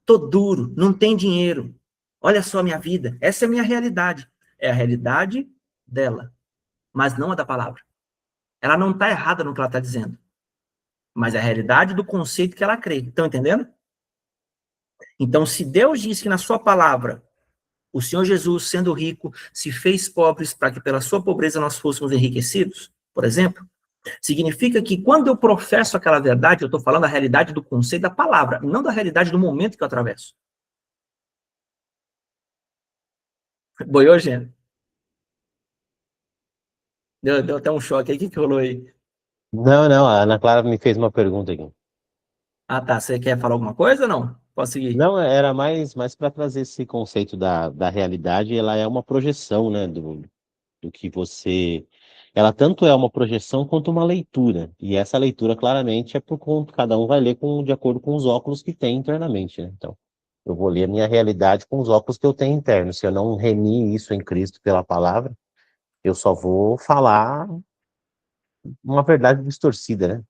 tô duro, não tem dinheiro, olha só a minha vida, essa é a minha realidade. É a realidade dela, mas não a da palavra. Ela não está errada no que ela está dizendo, mas é a realidade do conceito que ela crê. Estão entendendo? Então, se Deus diz que na sua palavra, o Senhor Jesus, sendo rico, se fez pobres para que pela sua pobreza nós fôssemos enriquecidos, por exemplo, Significa que quando eu professo aquela verdade, eu estou falando a realidade do conceito da palavra, não da realidade do momento que eu atravesso. Boiou, gente? Deu até um choque aí. O que rolou aí? Não, a Ana Clara me fez uma pergunta aqui. Ah, tá. Você quer falar alguma coisa ou não? Posso seguir? Não, era mais para trazer esse conceito da realidade, ela é uma projeção, né, do que você... Ela tanto é uma projeção quanto uma leitura, e essa leitura claramente é por conta, cada um vai ler de acordo com os óculos que tem internamente, né? Então, eu vou ler a minha realidade com os óculos que eu tenho internos. Se eu não remir isso em Cristo pela palavra, eu só vou falar uma verdade distorcida, né?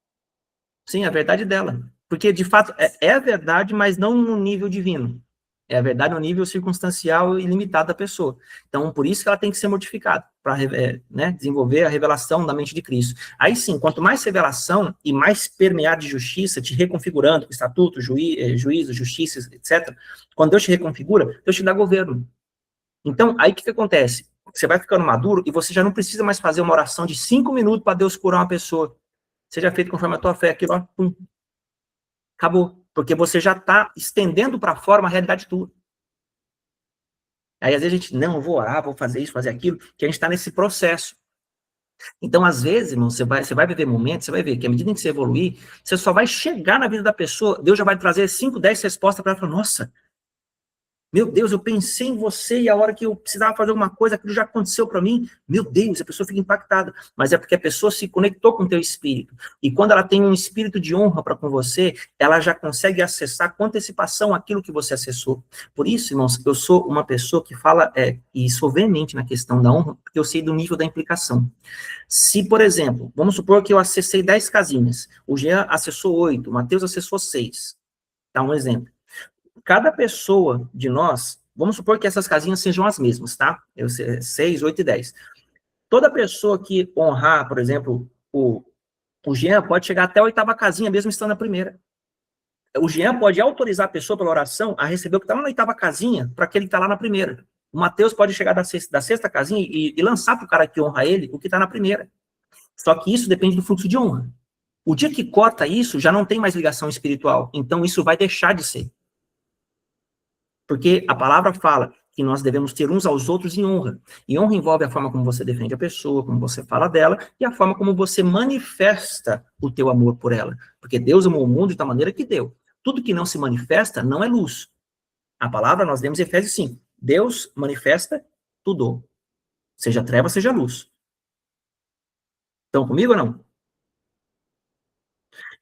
Sim, a verdade dela. Porque, de fato, é a verdade, mas não no nível divino. É a verdade no nível circunstancial e limitado da pessoa. Então, por isso que ela tem que ser mortificada, para desenvolver a revelação da mente de Cristo. Aí sim, quanto mais revelação e mais permeado de justiça, te reconfigurando, estatuto, juízo, justiça, etc., quando Deus te reconfigura, Deus te dá governo. Então, aí o que acontece? Você vai ficando maduro e você já não precisa mais fazer uma oração de 5 minutos para Deus curar uma pessoa. Seja feito conforme a tua fé, aquilo, ó, pum, acabou. Porque você já está estendendo para fora uma realidade tua. Aí, às vezes, a gente, não, eu vou orar, vou fazer isso, fazer aquilo, que a gente está nesse processo. Então, às vezes, irmão, você vai viver momentos, você vai ver que à medida em que você evoluir, você só vai chegar na vida da pessoa, Deus já vai trazer 5, 10 respostas para ela, falar, nossa, meu Deus, eu pensei em você e a hora que eu precisava fazer alguma coisa, aquilo já aconteceu para mim. Meu Deus, a pessoa fica impactada. Mas é porque a pessoa se conectou com o teu espírito. E quando ela tem um espírito de honra para com você, ela já consegue acessar com antecipação aquilo que você acessou. Por isso, irmãos, eu sou uma pessoa que fala, e sou veemente na questão da honra, porque eu sei do nível da implicação. Se, por exemplo, vamos supor que eu acessei 10 casinhas, o Jean acessou 8, o Matheus acessou 6. Tá um exemplo. Cada pessoa de nós, vamos supor que essas casinhas sejam as mesmas, tá? 6, 8 e 10. Toda pessoa que honrar, por exemplo, o Jean pode chegar até a 8ª casinha, mesmo estando na primeira. O Jean pode autorizar a pessoa pela oração a receber o que está lá na 8ª casinha, para aquele que está lá na primeira. O Mateus pode chegar da 6ª casinha e lançar para o cara que honra ele o que está na primeira. Só que isso depende do fluxo de honra. O dia que corta isso, já não tem mais ligação espiritual. Então, isso vai deixar de ser. Porque a palavra fala que nós devemos ter uns aos outros em honra. E honra envolve a forma como você defende a pessoa, como você fala dela, e a forma como você manifesta o teu amor por ela. Porque Deus amou o mundo de tal maneira que deu. Tudo que não se manifesta não é luz. A palavra nós lemos em Efésios 5. Deus manifesta tudo. Seja treva, seja luz. Estão comigo ou não?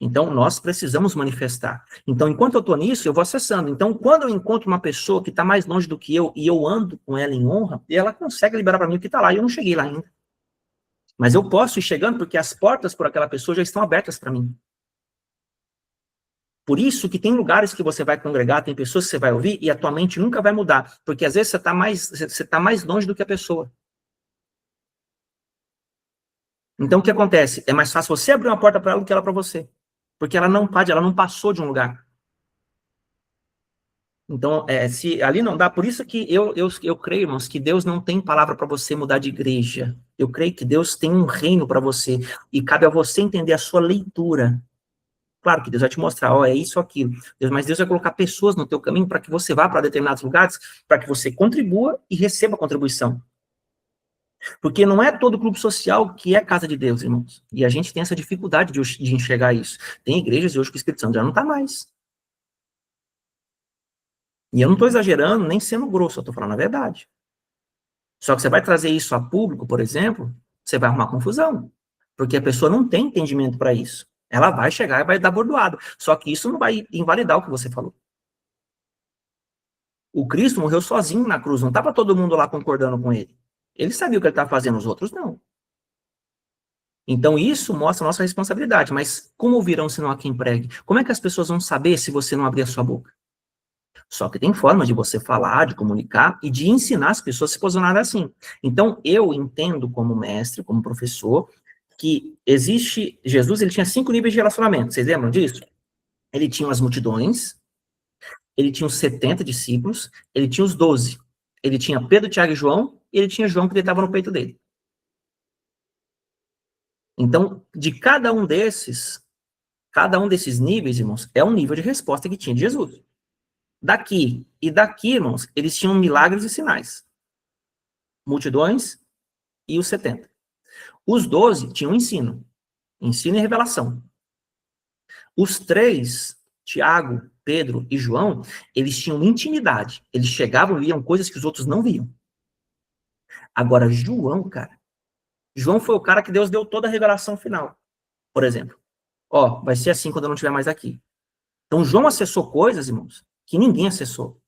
Então, nós precisamos manifestar. Então, enquanto eu estou nisso, eu vou acessando. Então, quando eu encontro uma pessoa que está mais longe do que eu, e eu ando com ela em honra, e ela consegue liberar para mim o que está lá, e eu não cheguei lá ainda. Mas eu posso ir chegando, porque as portas por aquela pessoa já estão abertas para mim. Por isso que tem lugares que você vai congregar, tem pessoas que você vai ouvir, e a tua mente nunca vai mudar, porque às vezes você tá mais longe do que a pessoa. Então, o que acontece? É mais fácil você abrir uma porta para ela do que ela para você. Porque ela não pode, ela não passou de um lugar. Então, se ali não dá, por isso que eu creio, irmãos, que Deus não tem palavra para você mudar de igreja. Eu creio que Deus tem um reino para você, e cabe a você entender a sua leitura. Claro que Deus vai te mostrar, é isso ou aquilo. Mas Deus vai colocar pessoas no teu caminho para que você vá para determinados lugares, para que você contribua e receba contribuição. Porque não é todo clube social que é casa de Deus, irmãos. E a gente tem essa dificuldade de enxergar isso. Tem igrejas hoje que o Espírito Santo já não está mais. E eu não estou exagerando, nem sendo grosso, eu estou falando a verdade. Só que você vai trazer isso a público, por exemplo, você vai arrumar confusão. Porque a pessoa não tem entendimento para isso. Ela vai chegar e vai dar bordoado. Só que isso não vai invalidar o que você falou. O Cristo morreu sozinho na cruz, não estava todo mundo lá concordando com ele. Ele sabia o que ele estava fazendo, os outros não. Então isso mostra a nossa responsabilidade. Mas como ouvirão se não há quem pregue? Como é que as pessoas vão saber se você não abrir a sua boca? Só que tem formas de você falar, de comunicar e de ensinar as pessoas a se posicionarem assim. Então, eu entendo como mestre, como professor, que existe... Jesus, ele tinha 5 níveis de relacionamento. Vocês lembram disso? Ele tinha as multidões, ele tinha os 70 discípulos, ele tinha os 12. Ele tinha Pedro, Tiago e João, e ele tinha João que deitava no peito dele. Então, de cada um desses níveis, irmãos, é um nível de resposta que tinha de Jesus. Daqui e daqui, irmãos, eles tinham milagres e sinais. Multidões e os 70. Os 12 tinham ensino e revelação. Os 3, Tiago, Pedro e João, eles tinham intimidade. Eles chegavam e viam coisas que os outros não viam. Agora, João, cara, João foi o cara que Deus deu toda a revelação final. Por exemplo, ó, vai ser assim quando eu não estiver mais aqui. Então, João acessou coisas, irmãos, que ninguém acessou.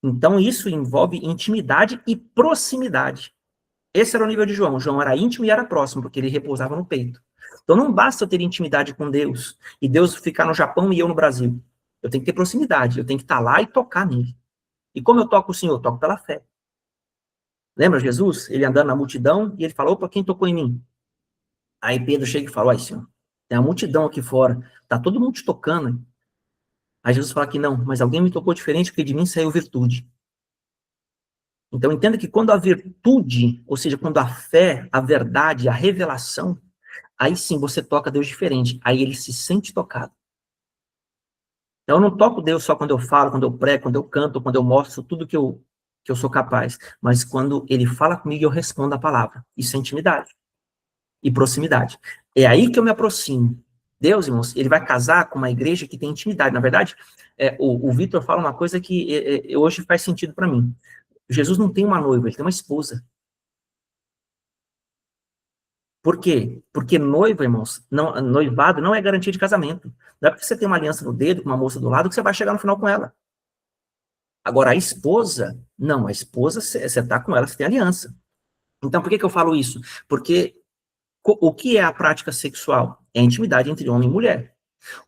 Então, isso envolve intimidade e proximidade. Esse era o nível de João. João era íntimo e era próximo, porque ele repousava no peito. Então, não basta eu ter intimidade com Deus, e Deus ficar no Japão e eu no Brasil. Eu tenho que ter proximidade, eu tenho que estar lá e tocar nele. E como eu toco o Senhor? Eu toco pela fé. Lembra Jesus? Ele andando na multidão, e ele falou, opa, quem tocou em mim? Aí Pedro chega e fala, olha, Senhor, tem uma multidão aqui fora, tá todo mundo te tocando. Hein? Aí Jesus fala que não, mas alguém me tocou diferente, porque de mim saiu virtude. Então entenda que quando a virtude, ou seja, quando a fé, a verdade, a revelação, aí sim você toca Deus diferente, aí ele se sente tocado. Então eu não toco Deus só quando eu falo, quando eu prego, quando eu canto, quando eu mostro tudo que eu sou capaz, mas quando ele fala comigo eu respondo a palavra. Isso é intimidade e proximidade. É aí que eu me aproximo. Deus, irmãos, ele vai casar com uma igreja que tem intimidade. Na verdade, o Vitor fala uma coisa que hoje faz sentido para mim. Jesus não tem uma noiva, ele tem uma esposa. Por quê? Porque noiva, irmãos, noivado não é garantia de casamento. Não é porque você tem uma aliança no dedo com uma moça do lado que você vai chegar no final com ela. Agora, a esposa, não, a esposa, você está com ela, você tem aliança. Então, por que eu falo isso? Porque o que é a prática sexual? É a intimidade entre homem e mulher.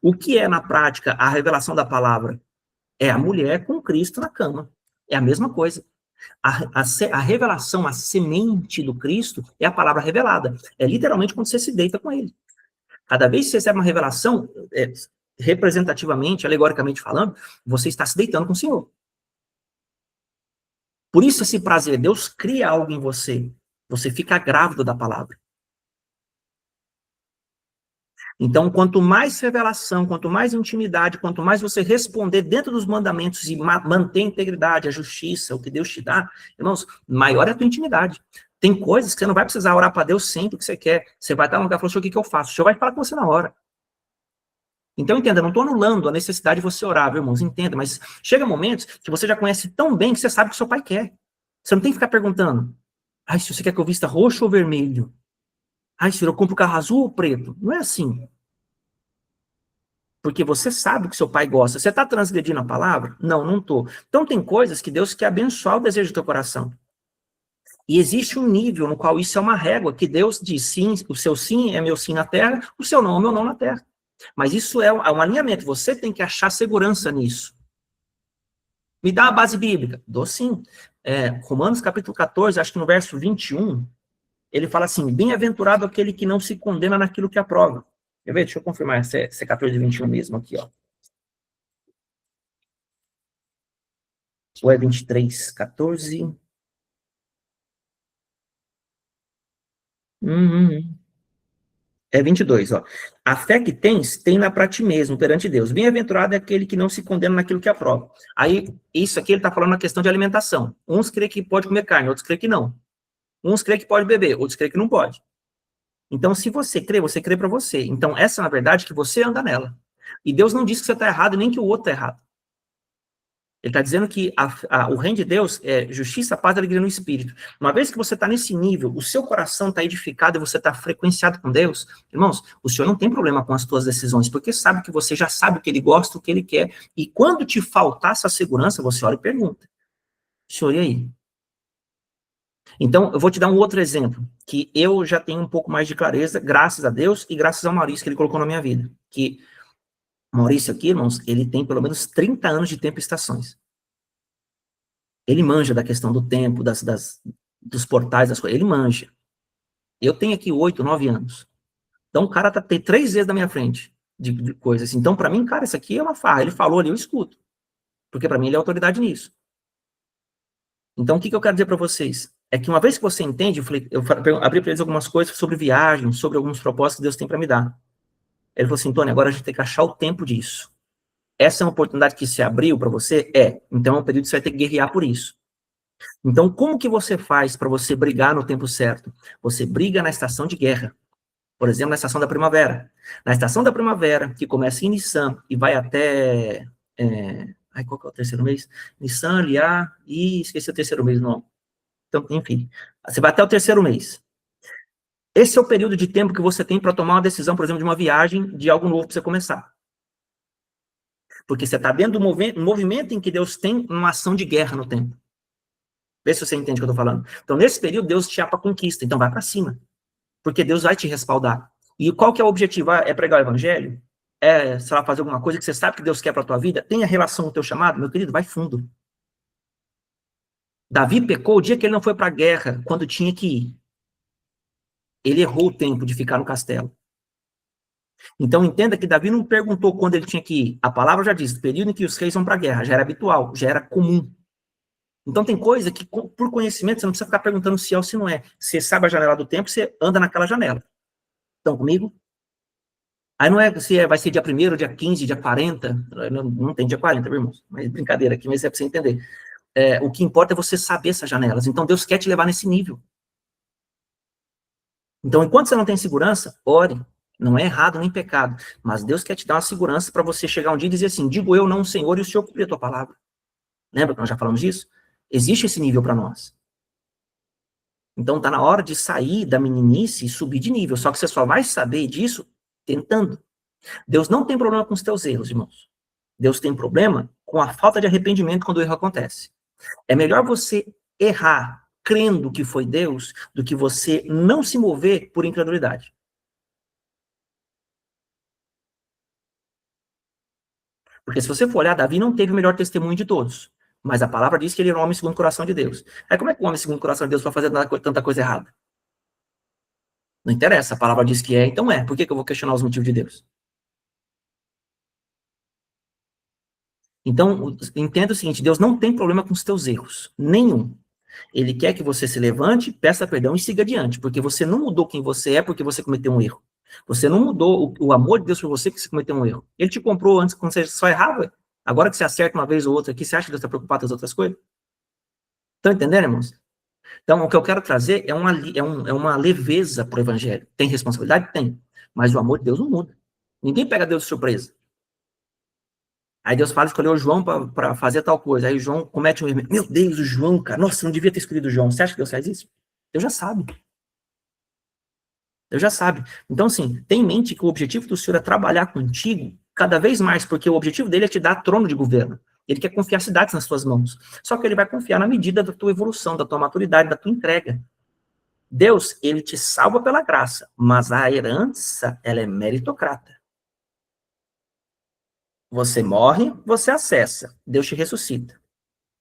O que é, na prática, a revelação da palavra? É a mulher com Cristo na cama. É a mesma coisa. A revelação, a semente do Cristo, é a palavra revelada. É literalmente quando você se deita com ele. Cada vez que você recebe uma revelação, representativamente, alegoricamente falando, você está se deitando com o Senhor. Por isso esse prazer, Deus cria algo em você. Você fica grávido da palavra. Então, quanto mais revelação, quanto mais intimidade, quanto mais você responder dentro dos mandamentos e manter a integridade, a justiça, o que Deus te dá, irmãos, maior é a tua intimidade. Tem coisas que você não vai precisar orar para Deus sempre que você quer. Você vai estar no lugar e falar, Senhor, o que eu faço? O Senhor vai falar com você na hora. Então, entenda, não estou anulando a necessidade de você orar, viu, irmãos? Entenda, mas chega momentos que você já conhece tão bem que você sabe o que seu pai quer. Você não tem que ficar perguntando, ai, se você quer que eu vista roxo ou vermelho? Ai, Senhor, eu compro carro azul ou preto? Não é assim. Porque você sabe o que seu pai gosta. Você está transgredindo a palavra? Não, não estou. Então tem coisas que Deus quer abençoar o desejo do teu coração. E existe um nível no qual isso é uma régua, que Deus diz sim, o seu sim é meu sim na terra, o seu não é meu não na terra. Mas isso é um alinhamento, você tem que achar segurança nisso. Me dá a base bíblica? Dou sim. Romanos capítulo 14, acho que no verso 21, ele fala assim, bem-aventurado aquele que não se condena naquilo que aprova. Quer ver? Deixa eu confirmar se é 14 e 21 mesmo aqui, ó. Ou é 23, 14... É 22, ó. A fé que tens, tem-na para ti mesmo, perante Deus. Bem-aventurado é aquele que não se condena naquilo que aprova. Aí, isso aqui ele está falando na questão de alimentação. Uns creem que pode comer carne, outros creem que não. Uns creem que pode beber, outros creem que não pode. Então, se você crê para você. Então, essa, na verdade, que você anda nela. E Deus não diz que você está errado, nem que o outro está errado. Ele está dizendo que o reino de Deus é justiça, paz e alegria no espírito. Uma vez que você está nesse nível, o seu coração está edificado e você está frequenciado com Deus, irmãos, o Senhor não tem problema com as suas decisões, porque sabe que você já sabe o que Ele gosta, o que Ele quer. E quando te faltar essa segurança, você olha e pergunta, Senhor, e aí? Então, eu vou te dar um outro exemplo, que eu já tenho um pouco mais de clareza, graças a Deus e graças ao Maurício que Ele colocou na minha vida. Que Maurício aqui, irmãos, ele tem pelo menos 30 anos de tempo e estações. Ele manja da questão do tempo, dos portais, das coisas. Ele manja. Eu tenho aqui 8, 9 anos. Então o cara tem 3 vezes na minha frente de coisas. Assim. Então, para mim, cara, isso aqui é uma farra. Ele falou ali, eu escuto. Porque para mim ele é autoridade nisso. Então, o que eu quero dizer para vocês? é que uma vez que você entende, eu abri para eles algumas coisas sobre viagem, sobre alguns propósitos que Deus tem para me dar. Ele falou assim, Tony, agora a gente tem que achar o tempo disso. Essa é uma oportunidade que se abriu para você? Então é um período que você vai ter que guerrear por isso. Então, como que você faz para você brigar no tempo certo? Você briga na estação de guerra. Por exemplo, na estação da primavera. Na estação da primavera, que começa em Nissan e vai até... qual que é o terceiro mês? Nissan, Liá e esqueci o terceiro mês, não. Então, enfim, você vai até o terceiro mês. Esse é o período de tempo que você tem para tomar uma decisão, por exemplo, de uma viagem, de algo novo para você começar. Porque você está dentro do movimento em que Deus tem uma ação de guerra no tempo. Vê se você entende o que eu estou falando. Então, nesse período, Deus te chama para conquista. Então, vai para cima. Porque Deus vai te respaldar. E qual que é o objetivo? É pregar o evangelho? É, sei lá, fazer alguma coisa que você sabe que Deus quer para a tua vida? Tem a relação com o teu chamado? Meu querido, vai fundo. Davi pecou o dia que ele não foi para a guerra, quando tinha que ir. Ele errou o tempo de ficar no castelo. Então, entenda que Davi não perguntou quando ele tinha que ir. A palavra já diz, período em que os reis vão para a guerra. Já era habitual, já era comum. Então, tem coisa que, por conhecimento, você não precisa ficar perguntando se é ou se não é. Você sabe a janela do tempo, você anda naquela janela. Estão comigo? Aí não é se vai ser dia 1º, dia 15, dia 40. Não tem dia 40, meu irmão. Mas brincadeira aqui, mas é para você entender. O que importa é você saber essas janelas. Então, Deus quer te levar nesse nível. Então, enquanto você não tem segurança, ore. Não é errado nem pecado. Mas Deus quer te dar uma segurança para você chegar um dia e dizer assim, digo eu, não o Senhor, e o Senhor cumprir a tua palavra. Lembra que nós já falamos disso? Existe esse nível para nós. Então, está na hora de sair da meninice e subir de nível. Só que você só vai saber disso tentando. Deus não tem problema com os teus erros, irmãos. Deus tem problema com a falta de arrependimento quando o erro acontece. É melhor você errar crendo que foi Deus do que você não se mover por incredulidade. Porque se você for olhar, Davi não teve o melhor testemunho de todos. Mas a palavra diz que ele era um homem segundo o coração de Deus. Aí como é que um homem segundo o coração de Deus vai fazer tanta coisa errada? Não interessa, a palavra diz que é, então é. Por que eu vou questionar os motivos de Deus? Então, entenda o seguinte, Deus não tem problema com os teus erros. Nenhum. Ele quer que você se levante, peça perdão e siga adiante. Porque você não mudou quem você é porque você cometeu um erro. Você não mudou o amor de Deus por você porque você cometeu um erro. Ele te comprou antes quando você só errava. Agora que você acerta uma vez ou outra aqui, você acha que Deus está preocupado com as outras coisas? Estão entendendo, irmãos? Então, o que eu quero trazer é uma leveza para o evangelho. Tem responsabilidade? Tem. Mas o amor de Deus não muda. Ninguém pega Deus de surpresa. Aí Deus fala, escolheu o João para fazer tal coisa. Aí o João comete um erro. Meu Deus, o João, cara. Nossa, não devia ter escolhido o João. Você acha que Deus faz isso? Deus já sabe. Deus já sabe. Então, assim, tem em mente que o objetivo do Senhor é trabalhar contigo cada vez mais, porque o objetivo dele é te dar trono de governo. Ele quer confiar cidades nas tuas mãos. Só que ele vai confiar na medida da tua evolução, da tua maturidade, da tua entrega. Deus, ele te salva pela graça, mas a herança, ela é meritocrata. Você morre, você acessa. Deus te ressuscita.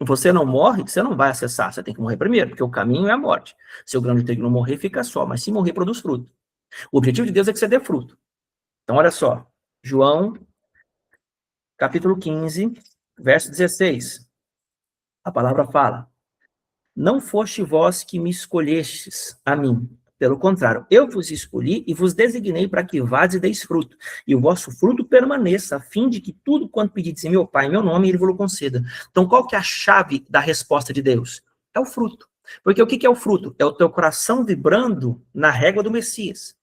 Você não morre, você não vai acessar. Você tem que morrer primeiro, porque o caminho é a morte. Se o grão de trigo não morrer, fica só. Mas se morrer, produz fruto. O objetivo de Deus é que você dê fruto. Então, olha só. João, capítulo 15, verso 16. A palavra fala: não foste vós que me escolhestes a mim. Pelo contrário, eu vos escolhi e vos designei para que vades e deis fruto, e o vosso fruto permaneça, a fim de que tudo quanto pedides em meu Pai, em meu nome, ele vos conceda. Então, qual que é a chave da resposta de Deus? É o fruto. Porque o que é o fruto? É o teu coração vibrando na régua do Messias.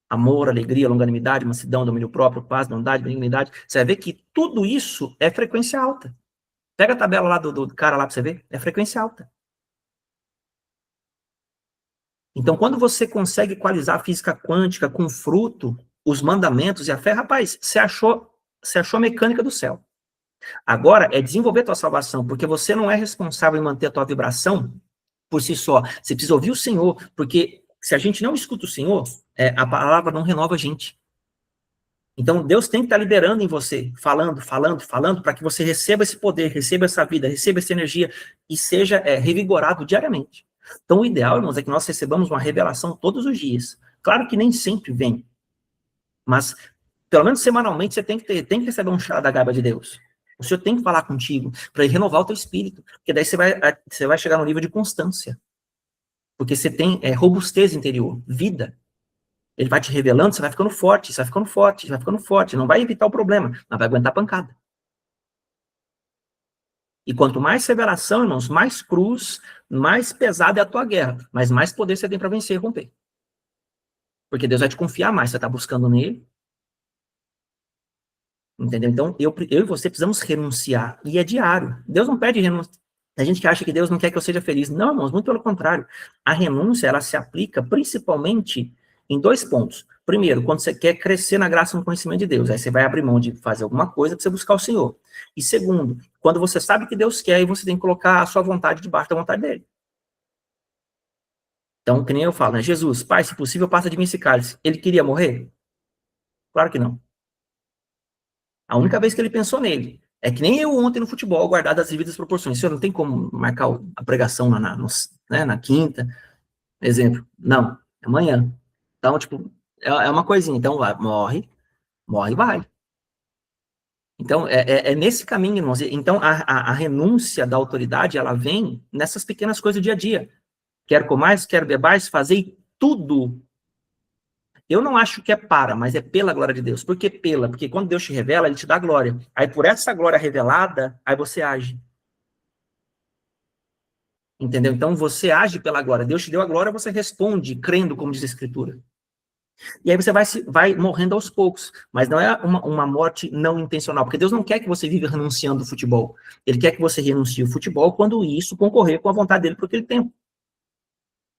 Amor, alegria, longanimidade, mansidão, domínio próprio, paz, bondade, benignidade. Você vai ver que tudo isso é frequência alta. Pega a tabela lá do cara lá para você ver, é frequência alta. Então, quando você consegue equalizar a física quântica com fruto, os mandamentos e a fé, rapaz, você achou a mecânica do céu. Agora, é desenvolver a tua salvação, porque você não é responsável em manter a tua vibração por si só. Você precisa ouvir o Senhor, porque se a gente não escuta o Senhor, a palavra não renova a gente. Então, Deus tem que estar liberando em você, falando, para que você receba esse poder, receba essa vida, receba essa energia e seja revigorado diariamente. Então, o ideal, irmãos, é que nós recebamos uma revelação todos os dias. Claro que nem sempre vem, mas pelo menos semanalmente você tem que receber um chá da gaba de Deus. O Senhor tem que falar contigo para renovar o teu espírito, porque daí você vai chegar no nível de constância. Porque você tem robustez interior, vida. Ele vai te revelando, você vai ficando forte, você vai ficando forte, você vai ficando forte. Não vai evitar o problema, mas vai aguentar a pancada. E quanto mais revelação, irmãos, mais cruz, mais pesada é a tua guerra, mas mais poder você tem para vencer e romper. Porque Deus vai te confiar mais, você está buscando nele. Entendeu? Então, eu e você precisamos renunciar. E é diário. Deus não pede renúncia. Tem gente que acha que Deus não quer que eu seja feliz. Não, irmãos, muito pelo contrário. A renúncia, ela se aplica principalmente em 2 pontos. Primeiro, quando você quer crescer na graça e no conhecimento de Deus. Aí você vai abrir mão de fazer alguma coisa para você buscar o Senhor. E segundo, quando você sabe que Deus quer e você tem que colocar a sua vontade debaixo da vontade dele. Então, que nem eu falo, né? Jesus, Pai, se possível, passa de mim esse cálice. Ele queria morrer? Claro que não. A única vez que ele pensou nele. É que nem eu ontem no futebol, guardado as devidas proporções. Senhor, não tem como marcar a pregação na quinta, exemplo. Não, é amanhã. Então, tipo, é uma coisinha. Então, morre, vai. Então, é nesse caminho, irmãos. Então, a renúncia da autoridade, ela vem nessas pequenas coisas do dia a dia. Quer comais, quer bebais, fazei tudo. Eu não acho que é para, mas é pela glória de Deus. Por que pela? Porque quando Deus te revela, ele te dá glória. Aí por essa glória revelada, aí você age. Entendeu? Então você age pela glória. Deus te deu a glória, você responde, crendo, como diz a Escritura. E aí você vai morrendo aos poucos. Mas não é uma morte não intencional, porque Deus não quer que você viva renunciando ao futebol. Ele quer que você renuncie ao futebol quando isso concorrer com a vontade dele por aquele tempo.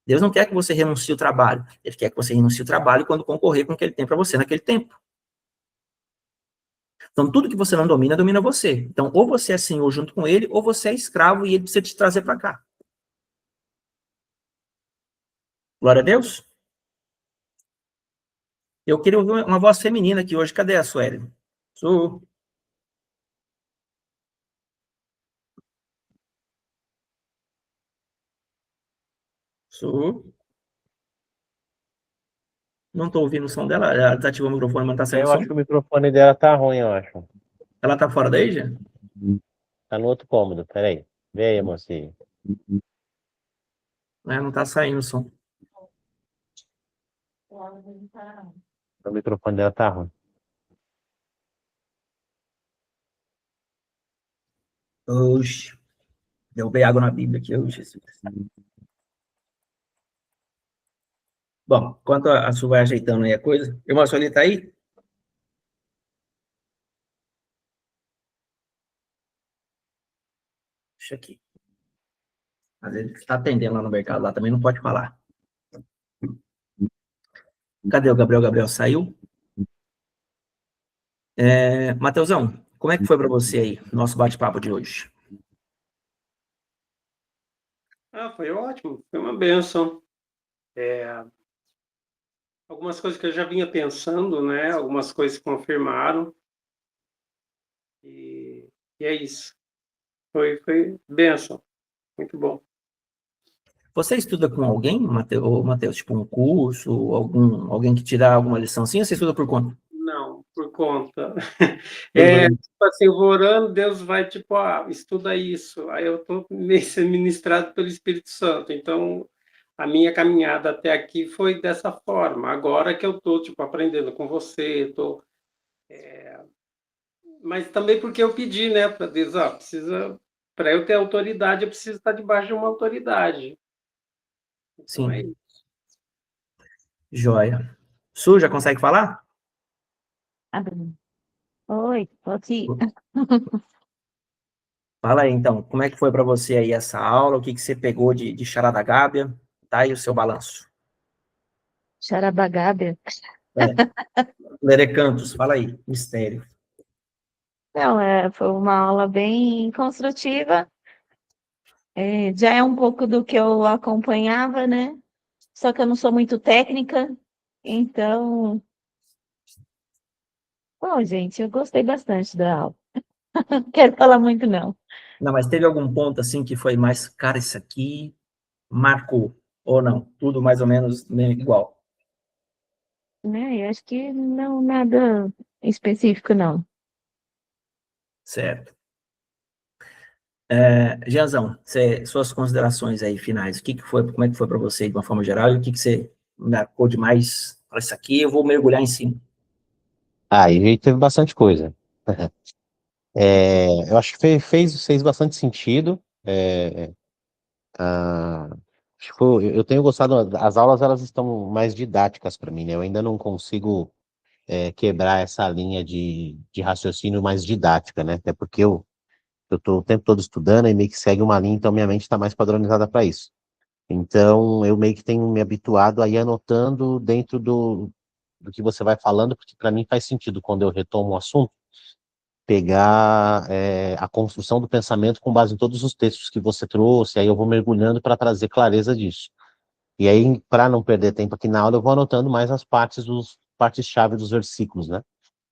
Deus não quer que você renuncie ao trabalho. Ele quer que você renuncie ao trabalho quando concorrer com o que ele tem para você naquele tempo. Então, tudo que você não domina, domina você. Então, ou você é senhor junto com ele, ou você é escravo e ele precisa te trazer para cá. Glória a Deus. Eu queria ouvir uma voz feminina aqui hoje. Cadê a Sueli? Su. Su. Não estou ouvindo o som dela. Ela desativou o microfone, mas não está saindo Eu som. acho que o microfone dela tá ruim, eu acho. Ela está fora daí, já? Tá no outro cômodo, peraí. Vê aí, mocinho. Não está saindo o som. O microfone dela tá ruim. Oxe. Derrubei água na Bíblia aqui. Oxe, Jesus. Bom, enquanto a Su vai ajeitando aí a coisa. Irmão, a Sueli está aí? Deixa aqui. Às vezes está atendendo lá no mercado, lá também não pode falar. Cadê o Gabriel? O Gabriel saiu? Mateusão, como é que foi para você aí, nosso bate-papo de hoje? Foi ótimo, foi uma bênção. Algumas coisas que eu já vinha pensando, né? Algumas coisas confirmaram. E é isso. Foi bênção. Muito bom. Você estuda com alguém, Mateus, tipo um curso, alguém que te dá alguma lição assim, ou você estuda por conta? Não, por conta. Tipo assim, eu vou orando, Deus vai, tipo, estuda isso. Aí eu estou sendo ministrado pelo Espírito Santo. Então, a minha caminhada até aqui foi dessa forma. Agora que eu estou, tipo, aprendendo com você, mas também porque eu pedi, né, para Deus, para eu ter autoridade, eu preciso estar debaixo de uma autoridade. Então, é Sim, isso. joia. Su, já consegue falar? Abre. Oi, pode ir. Fala aí, então, como é que foi para você aí essa aula, o que você pegou de charada Gábia, tá aí o seu balanço. Xarabagabia. Lerecantos, fala aí, mistério. Não, foi uma aula bem construtiva. Já é um pouco do que eu acompanhava, né? Só que eu não sou muito técnica, então, bom, gente, eu gostei bastante da aula. Não quero falar muito, não. Não, mas teve algum ponto assim que foi mais, cara, isso aqui marcou, ou não? Tudo mais ou menos igual. Né? Eu acho que não, nada específico, não. Certo. Jeanzão, suas considerações aí finais, o que que foi, como é que foi para você de uma forma geral, e o que que você marcou demais? Fala, isso aqui eu vou mergulhar em cima. Ah, e teve bastante coisa. Eu acho que fez bastante sentido. Ah, acho que eu tenho gostado, as aulas elas estão mais didáticas para mim, né? Eu ainda não consigo quebrar essa linha de raciocínio mais didática, né? Até porque eu estou o tempo todo estudando e meio que segue uma linha, então minha mente está mais padronizada para isso. Então, eu meio que tenho me habituado a ir anotando dentro do que você vai falando, porque para mim faz sentido quando eu retomo o assunto, pegar a construção do pensamento com base em todos os textos que você trouxe, aí eu vou mergulhando para trazer clareza disso. E aí, para não perder tempo aqui na aula, eu vou anotando mais as partes-chave dos versículos, né?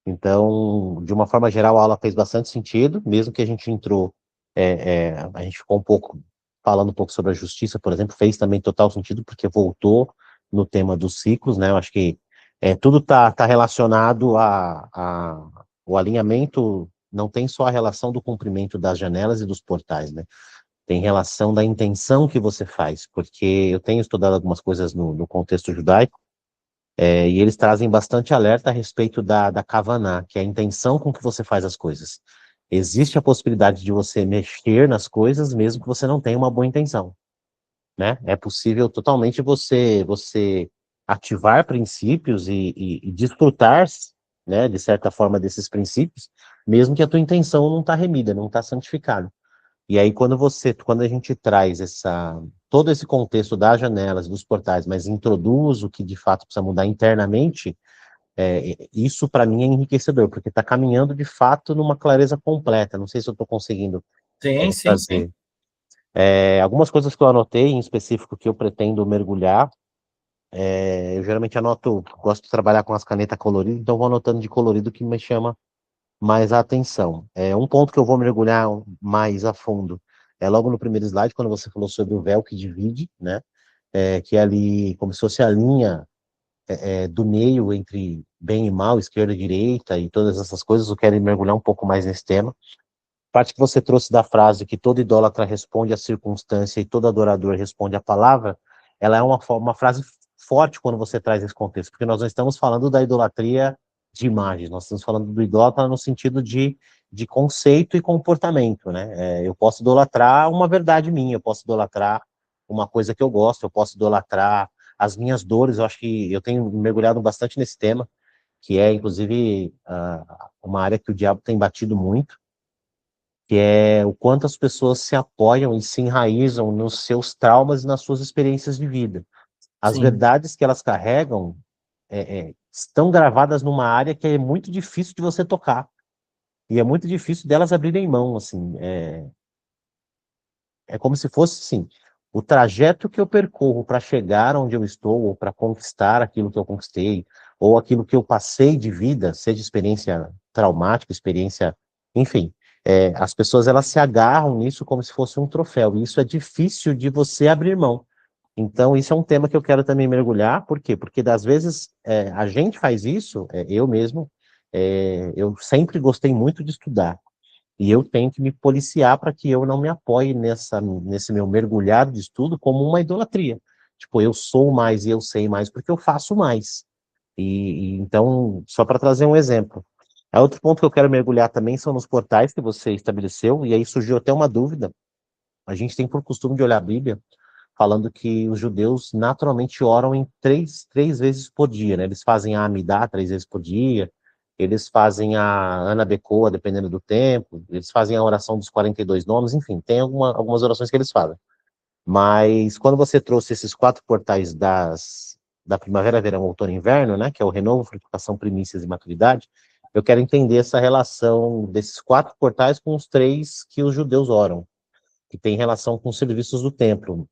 Então, de uma forma geral, a aula fez bastante sentido, mesmo que a gente entrou, a gente ficou um pouco, falando um pouco sobre a justiça, por exemplo, fez também total sentido, porque voltou no tema dos ciclos, né? Eu acho que tudo tá relacionado o alinhamento, não tem só a relação do cumprimento das janelas e dos portais, né? Tem relação da intenção que você faz, porque eu tenho estudado algumas coisas no contexto judaico, e eles trazem bastante alerta a respeito da Kavaná, que é a intenção com que você faz as coisas. Existe a possibilidade de você mexer nas coisas, mesmo que você não tenha uma boa intenção, né? É possível totalmente você ativar princípios e desfrutar, né, de certa forma, desses princípios, mesmo que a tua intenção não está remida, não está santificada. E aí, quando a gente traz todo esse contexto das janelas, dos portais, mas introduz o que de fato precisa mudar internamente, isso para mim é enriquecedor, porque está caminhando de fato numa clareza completa. Não sei se eu estou conseguindo Sim, sim, sim. trazer. Algumas coisas que eu anotei em específico que eu pretendo mergulhar, eu geralmente anoto, gosto de trabalhar com as canetas coloridas, então vou anotando de colorido que me chama mais a atenção. Um ponto que eu vou mergulhar mais a fundo é logo no primeiro slide, quando você falou sobre o véu que divide, né? Que é ali como se fosse a linha do meio entre bem e mal, esquerda e direita e todas essas coisas. Eu quero mergulhar um pouco mais nesse tema. A parte que você trouxe da frase que todo idólatra responde à circunstância e todo adorador responde à palavra, ela é uma frase forte quando você traz esse contexto, porque nós não estamos falando da idolatria de imagens, nós estamos falando do idólatra no sentido de conceito e comportamento, né? Eu posso idolatrar uma verdade minha, eu posso idolatrar uma coisa que eu gosto, eu posso idolatrar as minhas dores. Eu acho que eu tenho mergulhado bastante nesse tema, que é, inclusive, uma área que o diabo tem batido muito, que é o quanto as pessoas se apoiam e se enraizam nos seus traumas e nas suas experiências de vida. As Sim, verdades que elas carregam estão gravadas numa área que é muito difícil de você tocar, e é muito difícil delas abrirem mão, assim, é como se fosse, assim, o trajeto que eu percorro para chegar onde eu estou, ou para conquistar aquilo que eu conquistei, ou aquilo que eu passei de vida, seja experiência traumática, experiência, enfim, as pessoas elas se agarram nisso como se fosse um troféu, e isso é difícil de você abrir mão. Então, isso é um tema que eu quero também mergulhar. Por quê? Porque, às vezes, a gente faz isso, eu mesmo, eu sempre gostei muito de estudar, e eu tenho que me policiar para que eu não me apoie nesse meu mergulhado de estudo como uma idolatria. Tipo, eu sou mais e eu sei mais porque eu faço mais. Então, só para trazer um exemplo. Outro ponto que eu quero mergulhar também são nos portais que você estabeleceu, e aí surgiu até uma dúvida. A gente tem por costume de olhar a Bíblia falando que os judeus naturalmente oram em três vezes por dia, né? Eles fazem a Amidá 3 vezes por dia, eles fazem a Ana Becoa, dependendo do tempo, eles fazem a oração dos 42 nomes, enfim, tem algumas orações que eles fazem. Mas quando você trouxe esses 4 portais da primavera, verão, outono e inverno, né, que é o renovo, frutificação, primícias e maturidade, eu quero entender essa relação desses 4 portais com os 3 que os judeus oram, que tem relação com os serviços do templo,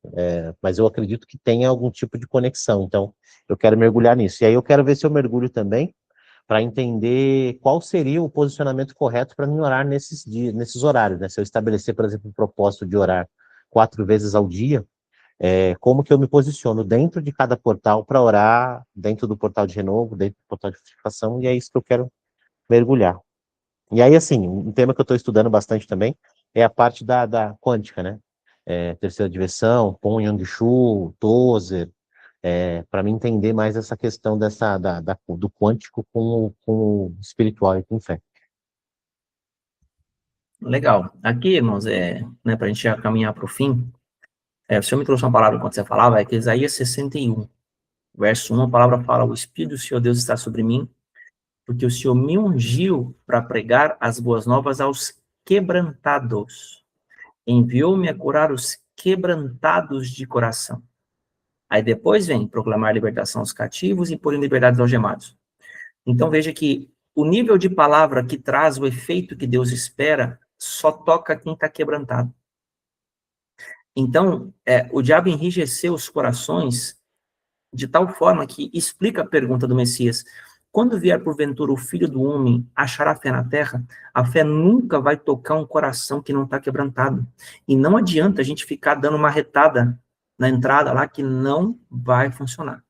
mas eu acredito que tenha algum tipo de conexão, então eu quero mergulhar nisso. E aí eu quero ver se eu mergulho também para entender qual seria o posicionamento correto para mim orar nesses dias, nesses horários, né? Se eu estabelecer, por exemplo, um propósito de orar 4 vezes ao dia, como que eu me posiciono dentro de cada portal para orar dentro do portal de renovo, dentro do portal de frutificação, e é isso que eu quero mergulhar. E aí, assim, um tema que eu estou estudando bastante também é a parte da quântica, né? Terceira dimensão, Pon Yang-Shu, Tozer, para mim entender mais essa questão do quântico com o espiritual e com fé. Legal. Aqui, irmãos, né, para a gente já caminhar para o fim, o Senhor me trouxe uma palavra enquanto você falava, é que Isaías 61, verso 1, a palavra fala: o Espírito do Senhor Deus está sobre mim, porque o Senhor me ungiu para pregar as boas novas aos quebrantados. Enviou-me a curar os quebrantados de coração. Aí depois vem proclamar libertação aos cativos e pôr em liberdade os algemados. Então veja que o nível de palavra que traz o efeito que Deus espera só toca quem está quebrantado. Então, o diabo enrijeceu os corações de tal forma que explica a pergunta do Messias: quando vier porventura o Filho do Homem, achará fé na terra? A fé nunca vai tocar um coração que não está quebrantado. E não adianta a gente ficar dando uma retada na entrada lá que não vai funcionar.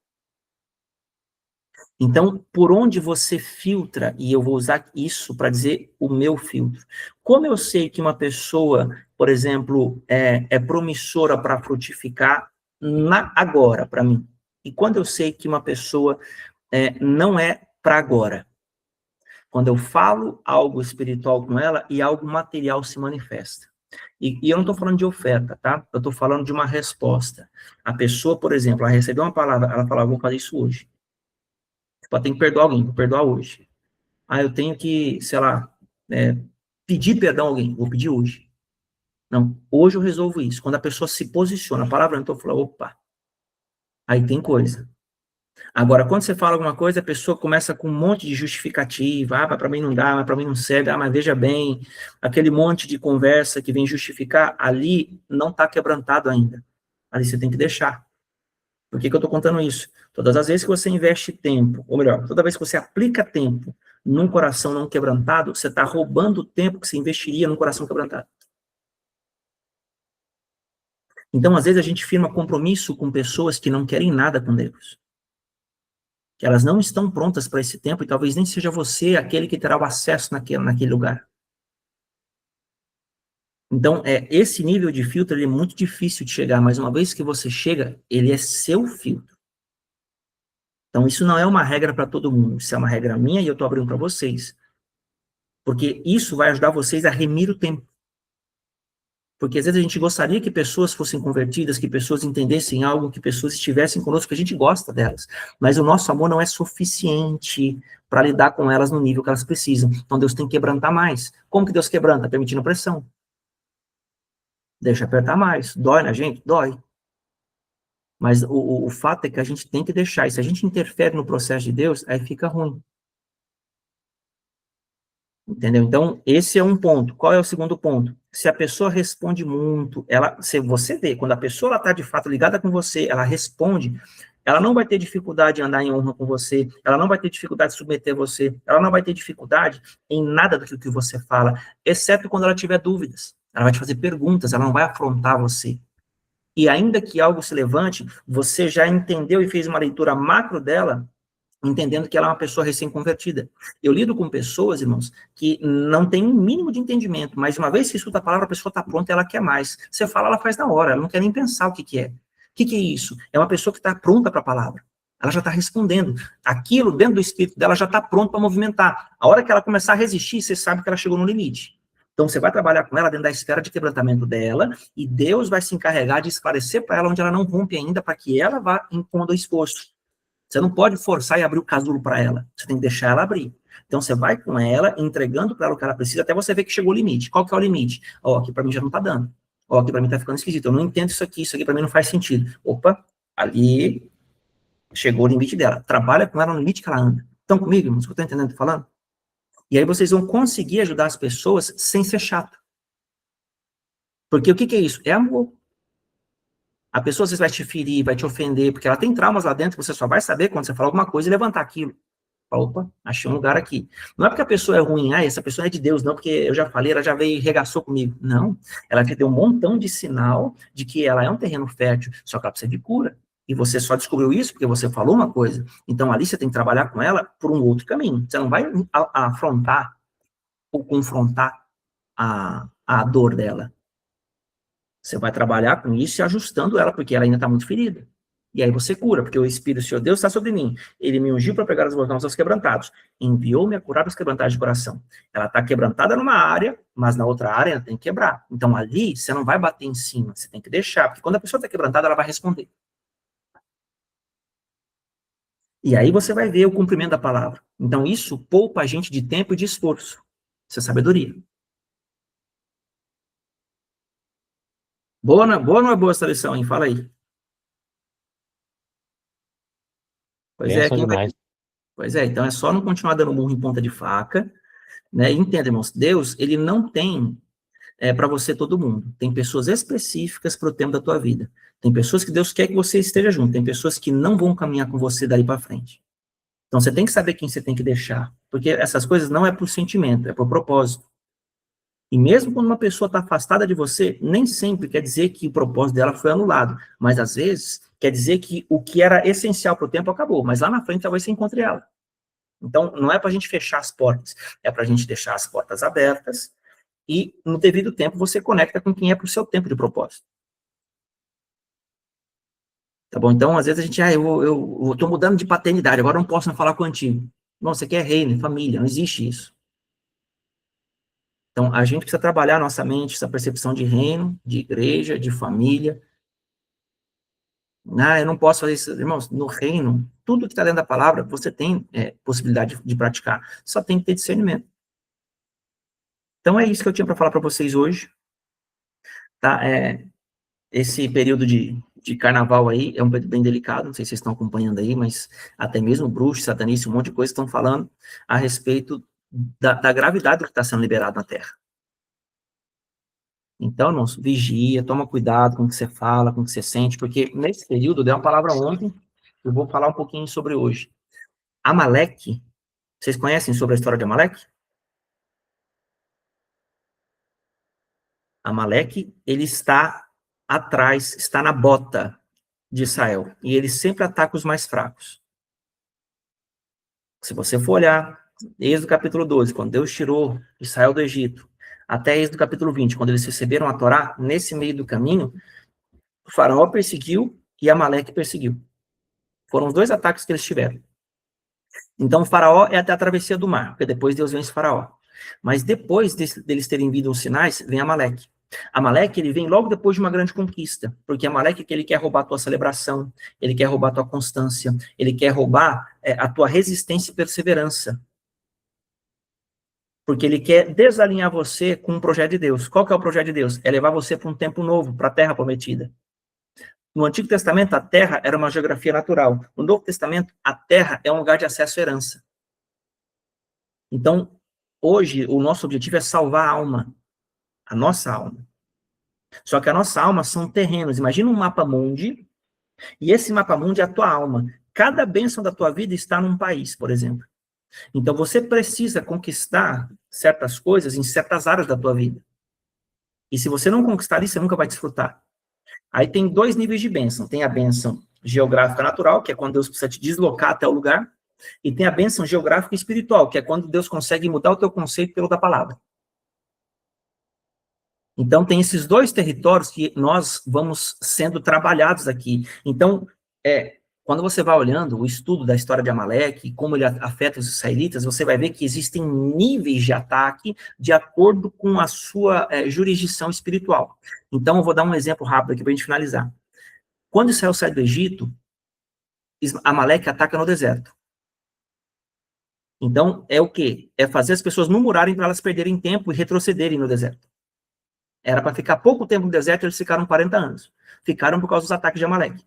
Então, por onde você filtra, e eu vou usar isso para dizer o meu filtro. Como eu sei que uma pessoa, por exemplo, é promissora para frutificar agora, para mim? E quando eu sei que uma pessoa não é para agora? Quando eu falo algo espiritual com ela e algo material se manifesta. E eu não estou falando de oferta, tá? Eu estou falando de uma resposta. A pessoa, por exemplo, ela recebeu uma palavra, ela fala: vou fazer isso hoje. Tipo, tem que perdoar alguém, vou perdoar hoje. Eu tenho que, sei lá, pedir perdão a alguém, vou pedir hoje. Não, hoje eu resolvo isso. Quando a pessoa se posiciona, a palavra então fala: opa, aí tem coisa. Agora, quando você fala alguma coisa, a pessoa começa com um monte de justificativa: para mim não dá, mas para mim não serve, mas veja bem, aquele monte de conversa que vem justificar, ali não está quebrantado ainda. Ali você tem que deixar. Por que eu estou contando isso? Todas as vezes que você investe tempo, ou melhor, toda vez que você aplica tempo num coração não quebrantado, você está roubando o tempo que você investiria num coração quebrantado. Então, às vezes, a gente firma compromisso com pessoas que não querem nada com Deus. Que elas não estão prontas para esse tempo, e talvez nem seja você aquele que terá o acesso naquele lugar. Então, esse nível de filtro ele é muito difícil de chegar, mas uma vez que você chega, ele é seu filtro. Então, isso não é uma regra para todo mundo, isso é uma regra minha e eu estou abrindo para vocês. Porque isso vai ajudar vocês a remir o tempo. Porque às vezes a gente gostaria que pessoas fossem convertidas, que pessoas entendessem algo, que pessoas estivessem conosco, que a gente gosta delas. Mas o nosso amor não é suficiente para lidar com elas no nível que elas precisam. Então Deus tem que quebrantar mais. Como que Deus quebranta? Permitindo pressão. Deixa apertar mais. Dói na gente? Dói. Mas o fato é que a gente tem que deixar. E se a gente interfere no processo de Deus, aí fica ruim. Entendeu? Então, esse é um ponto. Qual é o segundo ponto? Se a pessoa responde muito, se você vê, quando a pessoa está de fato ligada com você, ela responde, ela não vai ter dificuldade em andar em honra com você, ela não vai ter dificuldade de submeter você, ela não vai ter dificuldade em nada daquilo que você fala, exceto quando ela tiver dúvidas. Ela vai te fazer perguntas, ela não vai afrontar você. E ainda que algo se levante, você já entendeu e fez uma leitura macro dela, entendendo que ela é uma pessoa recém-convertida. Eu lido com pessoas, irmãos, que não têm um mínimo de entendimento, mas uma vez que escuta a palavra, a pessoa está pronta, ela quer mais. Você fala, ela faz na hora, ela não quer nem pensar o que é. O que é isso? É uma pessoa que está pronta para a palavra. Ela já está respondendo. Aquilo dentro do espírito dela já está pronto para movimentar. A hora que ela começar a resistir, você sabe que ela chegou no limite. Então, você vai trabalhar com ela dentro da esfera de quebrantamento dela, e Deus vai se encarregar de esclarecer para ela onde ela não rompe ainda, para que ela vá impondo o esforço. Você não pode forçar e abrir o casulo para ela. Você tem que deixar ela abrir. Então, você vai com ela, entregando para ela o que ela precisa, até você ver que chegou o limite. Qual que é o limite? Aqui para mim já não está dando. Aqui para mim está ficando esquisito. Eu não entendo isso aqui para mim não faz sentido. Opa, ali chegou o limite dela. Trabalha com ela no limite que ela anda. Estão comigo, irmãos? Estou entendendo o que eu estou falando? E aí vocês vão conseguir ajudar as pessoas sem ser chato. Porque o que é isso? É amor. A pessoa às vezes vai te ferir, vai te ofender, porque ela tem traumas lá dentro, você só vai saber quando você falar alguma coisa e levantar aquilo. Opa, achei um lugar aqui. Não é porque a pessoa é ruim, essa pessoa é de Deus, não, porque eu já falei, ela já veio e regaçou comigo. Não, ela te deu um montão de sinal de que ela é um terreno fértil, só que ela precisa de cura. E você só descobriu isso porque você falou uma coisa. Então ali você tem que trabalhar com ela por um outro caminho. Você não vai afrontar ou confrontar. a dor dela. Você vai trabalhar com isso e ajustando ela, porque ela ainda está muito ferida. E aí você cura, porque o Espírito do Senhor Deus está sobre mim. Ele me ungiu para pregar as boas novas aos quebrantados. Enviou-me a curar os quebrantados de coração. Ela está quebrantada numa área, mas na outra área ela tem que quebrar. Então ali, você não vai bater em cima, você tem que deixar. Porque quando a pessoa está quebrantada, ela vai responder. E aí você vai ver o cumprimento da palavra. Então isso poupa a gente de tempo e de esforço. Isso é sabedoria. Boa ou não é boa essa lição, hein? Fala aí. Pois é, Benção demais. Pois é, então é só não continuar dando murro em ponta de faca, né? E entenda, irmãos, Deus, ele não tem para você todo mundo. Tem pessoas específicas para o tempo da tua vida. Tem pessoas que Deus quer que você esteja junto. Tem pessoas que não vão caminhar com você dali para frente. Então você tem que saber quem você tem que deixar, porque essas coisas não é por sentimento, é por propósito. E mesmo quando uma pessoa está afastada de você, nem sempre quer dizer que o propósito dela foi anulado, mas às vezes quer dizer que o que era essencial para o tempo acabou, mas lá na frente talvez você encontre ela. Então, não é para a gente fechar as portas, é para a gente deixar as portas abertas e, no devido tempo, você conecta com quem é para o seu tempo de propósito. Tá bom? Então, às vezes a gente, eu estou mudando de paternidade, agora não posso mais falar com o antigo. Não, você quer reino, família, não existe isso. Então, a gente precisa trabalhar nossa mente, essa percepção de reino, de igreja, de família. Ah, eu não posso fazer isso. Irmãos, no reino, tudo que está dentro da palavra, você tem possibilidade de praticar. Só tem que ter discernimento. Então, é isso que eu tinha para falar para vocês hoje. Tá? Esse período de carnaval aí é um período bem delicado, não sei se vocês estão acompanhando aí, mas até mesmo bruxos, satanistas, um monte de coisa estão falando a respeito da gravidade do que está sendo liberado na Terra. Então, irmãos, vigia, toma cuidado com o que você fala, com o que você sente, porque nesse período, eu dei uma palavra ontem, eu vou falar um pouquinho sobre hoje. Amaleque, vocês conhecem sobre a história de Amaleque? Amaleque, ele está atrás, está na bota de Israel, e ele sempre ataca os mais fracos. Se você for olhar, Êxodo capítulo 12, quando Deus tirou Israel do Egito, até Êxodo capítulo 20, quando eles receberam a Torá, nesse meio do caminho, o faraó perseguiu e Amaleque perseguiu. Foram os dois ataques que eles tiveram. Então, o faraó é até a travessia do mar, porque depois Deus vence o faraó. Mas depois deles terem vindo os sinais, vem Amaleque. Amaleque, ele vem logo depois de uma grande conquista, porque Amaleque ele quer roubar a tua celebração, ele quer roubar a tua constância, ele quer roubar a tua resistência e perseverança. Porque ele quer desalinhar você com um projeto de Deus. Qual que é o projeto de Deus? É levar você para um tempo novo, para a terra prometida. No Antigo Testamento, a terra era uma geografia natural. No Novo Testamento, a terra é um lugar de acesso à herança. Então, hoje, o nosso objetivo é salvar a alma. A nossa alma. Só que a nossa alma são terrenos. Imagina um mapa mundi, e esse mapa mundi é a tua alma. Cada bênção da tua vida está num país, por exemplo. Então, você precisa conquistar certas coisas em certas áreas da tua vida. E se você não conquistar isso, você nunca vai desfrutar. Aí tem dois níveis de bênção. Tem a bênção geográfica natural, que é quando Deus precisa te deslocar até o lugar, e tem a bênção geográfica espiritual, que é quando Deus consegue mudar o teu conceito pelo da palavra. Então, tem esses dois territórios que nós vamos sendo trabalhados aqui. Então, quando você vai olhando o estudo da história de Amaleque, como ele afeta os israelitas, você vai ver que existem níveis de ataque de acordo com a sua jurisdição espiritual. Então, eu vou dar um exemplo rápido aqui para a gente finalizar. Quando Israel sai do Egito, Amaleque ataca no deserto. Então, é o quê? É fazer as pessoas murmurarem para elas perderem tempo e retrocederem no deserto. Era para ficar pouco tempo no deserto, eles ficaram 40 anos. Ficaram por causa dos ataques de Amaleque.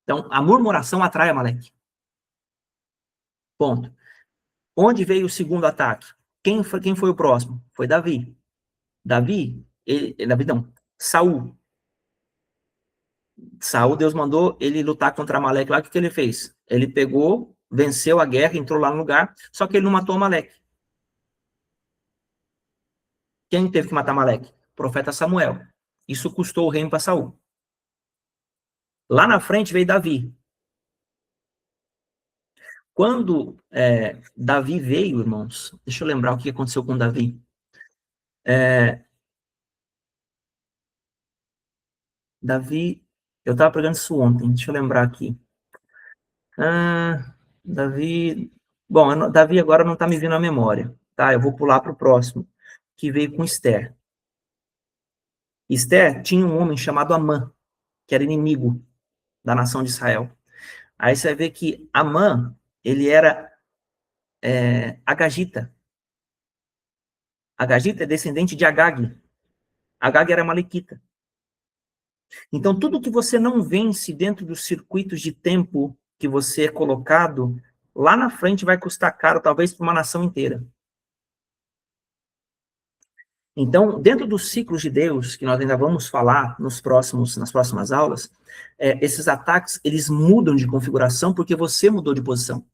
Então, a murmuração atrai Amaleque. Ponto. Onde veio o segundo ataque? Quem foi o próximo? Foi Davi. Davi não, Saul. Saul, Deus mandou ele lutar contra Amaleque lá, o que ele fez? Ele pegou, venceu a guerra, entrou lá no lugar, só que ele não matou Amaleque. Quem teve que matar Amaleque? O profeta Samuel. Isso custou o reino para Saul. Lá na frente veio Davi. Quando Davi veio, irmãos, deixa eu lembrar o que aconteceu com Davi. Davi, eu estava pregando isso ontem, deixa eu lembrar aqui. Davi, bom, Davi agora não está me vindo à memória, tá? Eu vou pular para o próximo, que veio com Esther. Esther tinha um homem chamado Amã, que era inimigo da nação de Israel. Aí você vai ver que Amã, ele era agagita. Agagita é descendente de Agag. Agag era malequita. Então, tudo que você não vence dentro dos circuitos de tempo que você é colocado, lá na frente vai custar caro, talvez para uma nação inteira. Então, dentro dos ciclos de Deus, que nós ainda vamos falar nas próximas aulas, esses ataques, eles mudam de configuração porque você mudou de posição.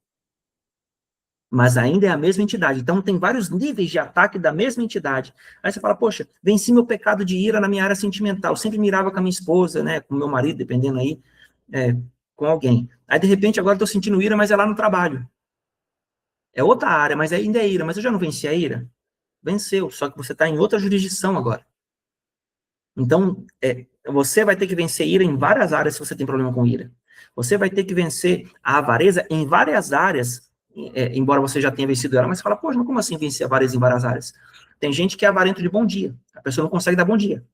Mas ainda é a mesma entidade. Então, tem vários níveis de ataque da mesma entidade. Aí você fala, poxa, venci meu pecado de ira na minha área sentimental. Sempre mirava com a minha esposa, né, com o meu marido, dependendo aí, com alguém. Aí, de repente, agora estou sentindo ira, mas é lá no trabalho. É outra área, mas ainda é ira. Mas eu já não venci a ira? Venceu, só que você está em outra jurisdição agora. Então, você vai ter que vencer ira em várias áreas se você tem problema com ira. Você vai ter que vencer a avareza em várias áreas, embora você já tenha vencido ela, mas você fala, poxa, mas como assim vencer a avareza em várias áreas? Tem gente que é avarento de bom dia, a pessoa não consegue dar bom dia.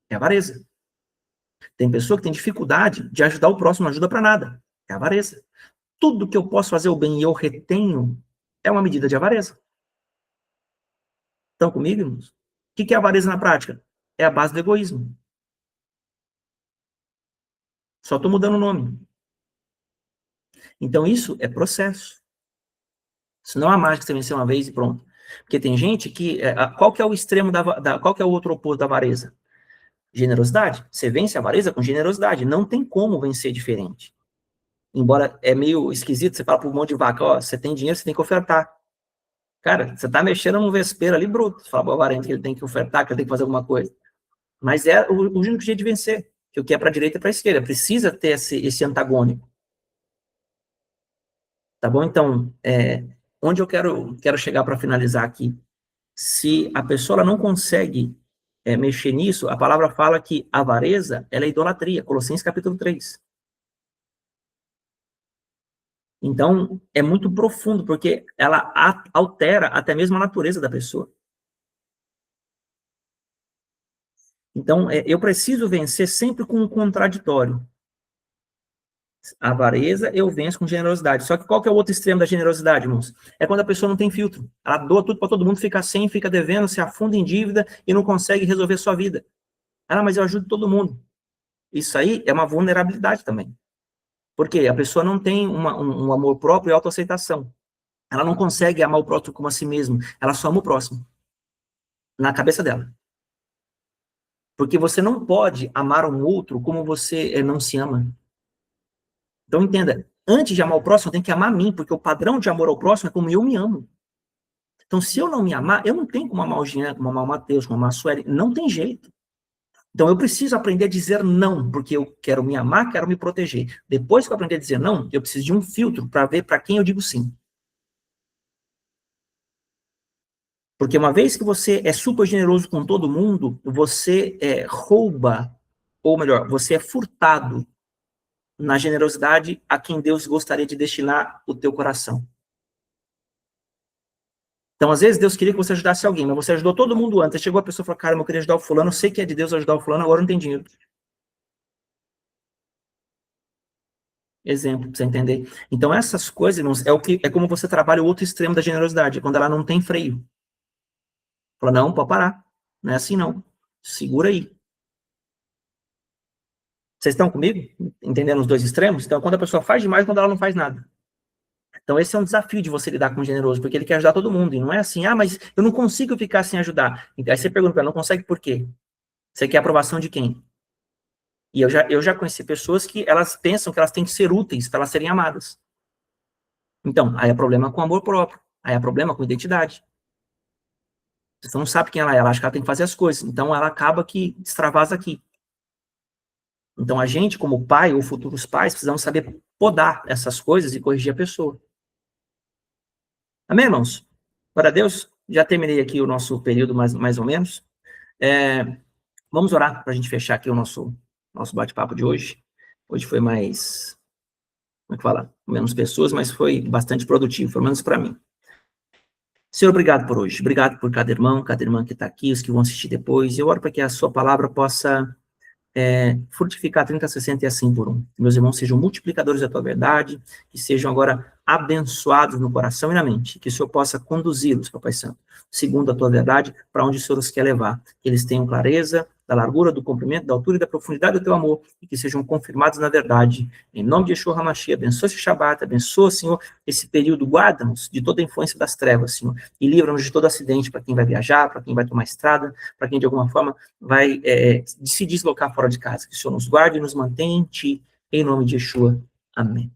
É avareza. Tem pessoa que tem dificuldade de ajudar o próximo, não ajuda para nada. É avareza. Tudo que eu posso fazer o bem e eu retenho é uma medida de avareza. Estão comigo, irmãos? O que é avareza na prática? É a base do egoísmo. Só estou mudando o nome. Então, isso é processo. Isso não é mágica que você venceu uma vez e pronto. Porque tem gente que... qual que é o extremo qual que é o outro oposto da avareza? Generosidade. Você vence a avareza com generosidade. Não tem como vencer diferente. Embora é meio esquisito, você fala para um monte de vaca, ó, você tem dinheiro, você tem que ofertar. Cara, você está mexendo num vespeiro ali bruto. Você fala para o avarento que ele tem que ofertar, que ele tem que fazer alguma coisa. Mas é o único jeito de vencer. Que o que é para a direita é para a esquerda. Precisa ter esse antagônico. Tá bom? Então, onde eu quero chegar para finalizar aqui? Se a pessoa ela não consegue mexer nisso, a palavra fala que a avareza ela é idolatria. Colossenses capítulo 3. Então, é muito profundo, porque ela altera até mesmo a natureza da pessoa. Então, eu preciso vencer sempre com um contraditório. A avareza eu venço com generosidade. Só que qual que é o outro extremo da generosidade, irmãos? É quando a pessoa não tem filtro. Ela doa tudo para todo mundo, fica sem, fica devendo, se afunda em dívida e não consegue resolver sua vida. Ah, mas eu ajudo todo mundo. Isso aí é uma vulnerabilidade também. Porque a pessoa não tem um amor próprio e autoaceitação. Ela não consegue amar o próximo como a si mesmo. Ela só ama o próximo. Na cabeça dela. Porque você não pode amar um outro como você não se ama. Então, entenda, antes de amar o próximo, eu tenho que amar a mim, porque o padrão de amor ao próximo é como eu me amo. Então, se eu não me amar, eu não tenho como amar o Jean, como amar o Matheus, como amar a Sueli, não tem jeito. Então, eu preciso aprender a dizer não, porque eu quero me amar, quero me proteger. Depois que eu aprender a dizer não, eu preciso de um filtro para ver para quem eu digo sim. Porque uma vez que você é super generoso com todo mundo, você rouba, ou melhor, você é furtado na generosidade a quem Deus gostaria de destinar o teu coração. Então, às vezes, Deus queria que você ajudasse alguém, mas você ajudou todo mundo antes. Aí chegou a pessoa e falou, cara, eu queria ajudar o fulano, eu sei que é de Deus ajudar o fulano, agora não tem dinheiro. Exemplo, pra você entender. Então, essas coisas, irmãos, é como você trabalha o outro extremo da generosidade, quando ela não tem freio. Fala, não, pode parar. Não é assim, não. Segura aí. Vocês estão comigo? Entendendo os dois extremos? Então, quando a pessoa faz demais, quando ela não faz nada. Então, esse é um desafio de você lidar com o generoso, porque ele quer ajudar todo mundo. E não é assim, mas eu não consigo ficar sem ajudar. Aí você pergunta para ela, não consegue por quê? Você quer aprovação de quem? E eu já conheci pessoas que elas pensam que elas têm que ser úteis para elas serem amadas. Então, aí é problema com amor próprio. Aí é problema com identidade. Você não sabe quem ela é, ela acha que ela tem que fazer as coisas. Então, ela acaba que extravasa aqui. Então, a gente, como pai ou futuros pais, precisamos saber podar essas coisas e corrigir a pessoa. Amém, irmãos? Glória a Deus. Já terminei aqui o nosso período, mais ou menos. Vamos orar para a gente fechar aqui o nosso bate-papo de hoje. Hoje foi mais, como é que fala? Menos pessoas, mas foi bastante produtivo, pelo menos para mim. Senhor, obrigado por hoje. Obrigado por cada irmão que está aqui, os que vão assistir depois. Eu oro para que a sua palavra possa frutificar 30, 60 e assim por um. Que meus irmãos sejam multiplicadores da tua verdade, que sejam agora abençoados no coração e na mente, que o Senhor possa conduzi-los, Papai Santo, segundo a tua verdade, para onde o Senhor os quer levar. Que eles tenham clareza da largura, do comprimento, da altura e da profundidade do teu amor, e que sejam confirmados na verdade. Em nome de Yeshua HaMashiach, abençoa esse Shabbat, abençoa, Senhor, esse período, guarda-nos de toda a influência das trevas, Senhor, e livra-nos de todo acidente para quem vai viajar, para quem vai tomar estrada, para quem de alguma forma vai se deslocar fora de casa. Que o Senhor nos guarde e nos mantenha em ti, em nome de Yeshua. Amém.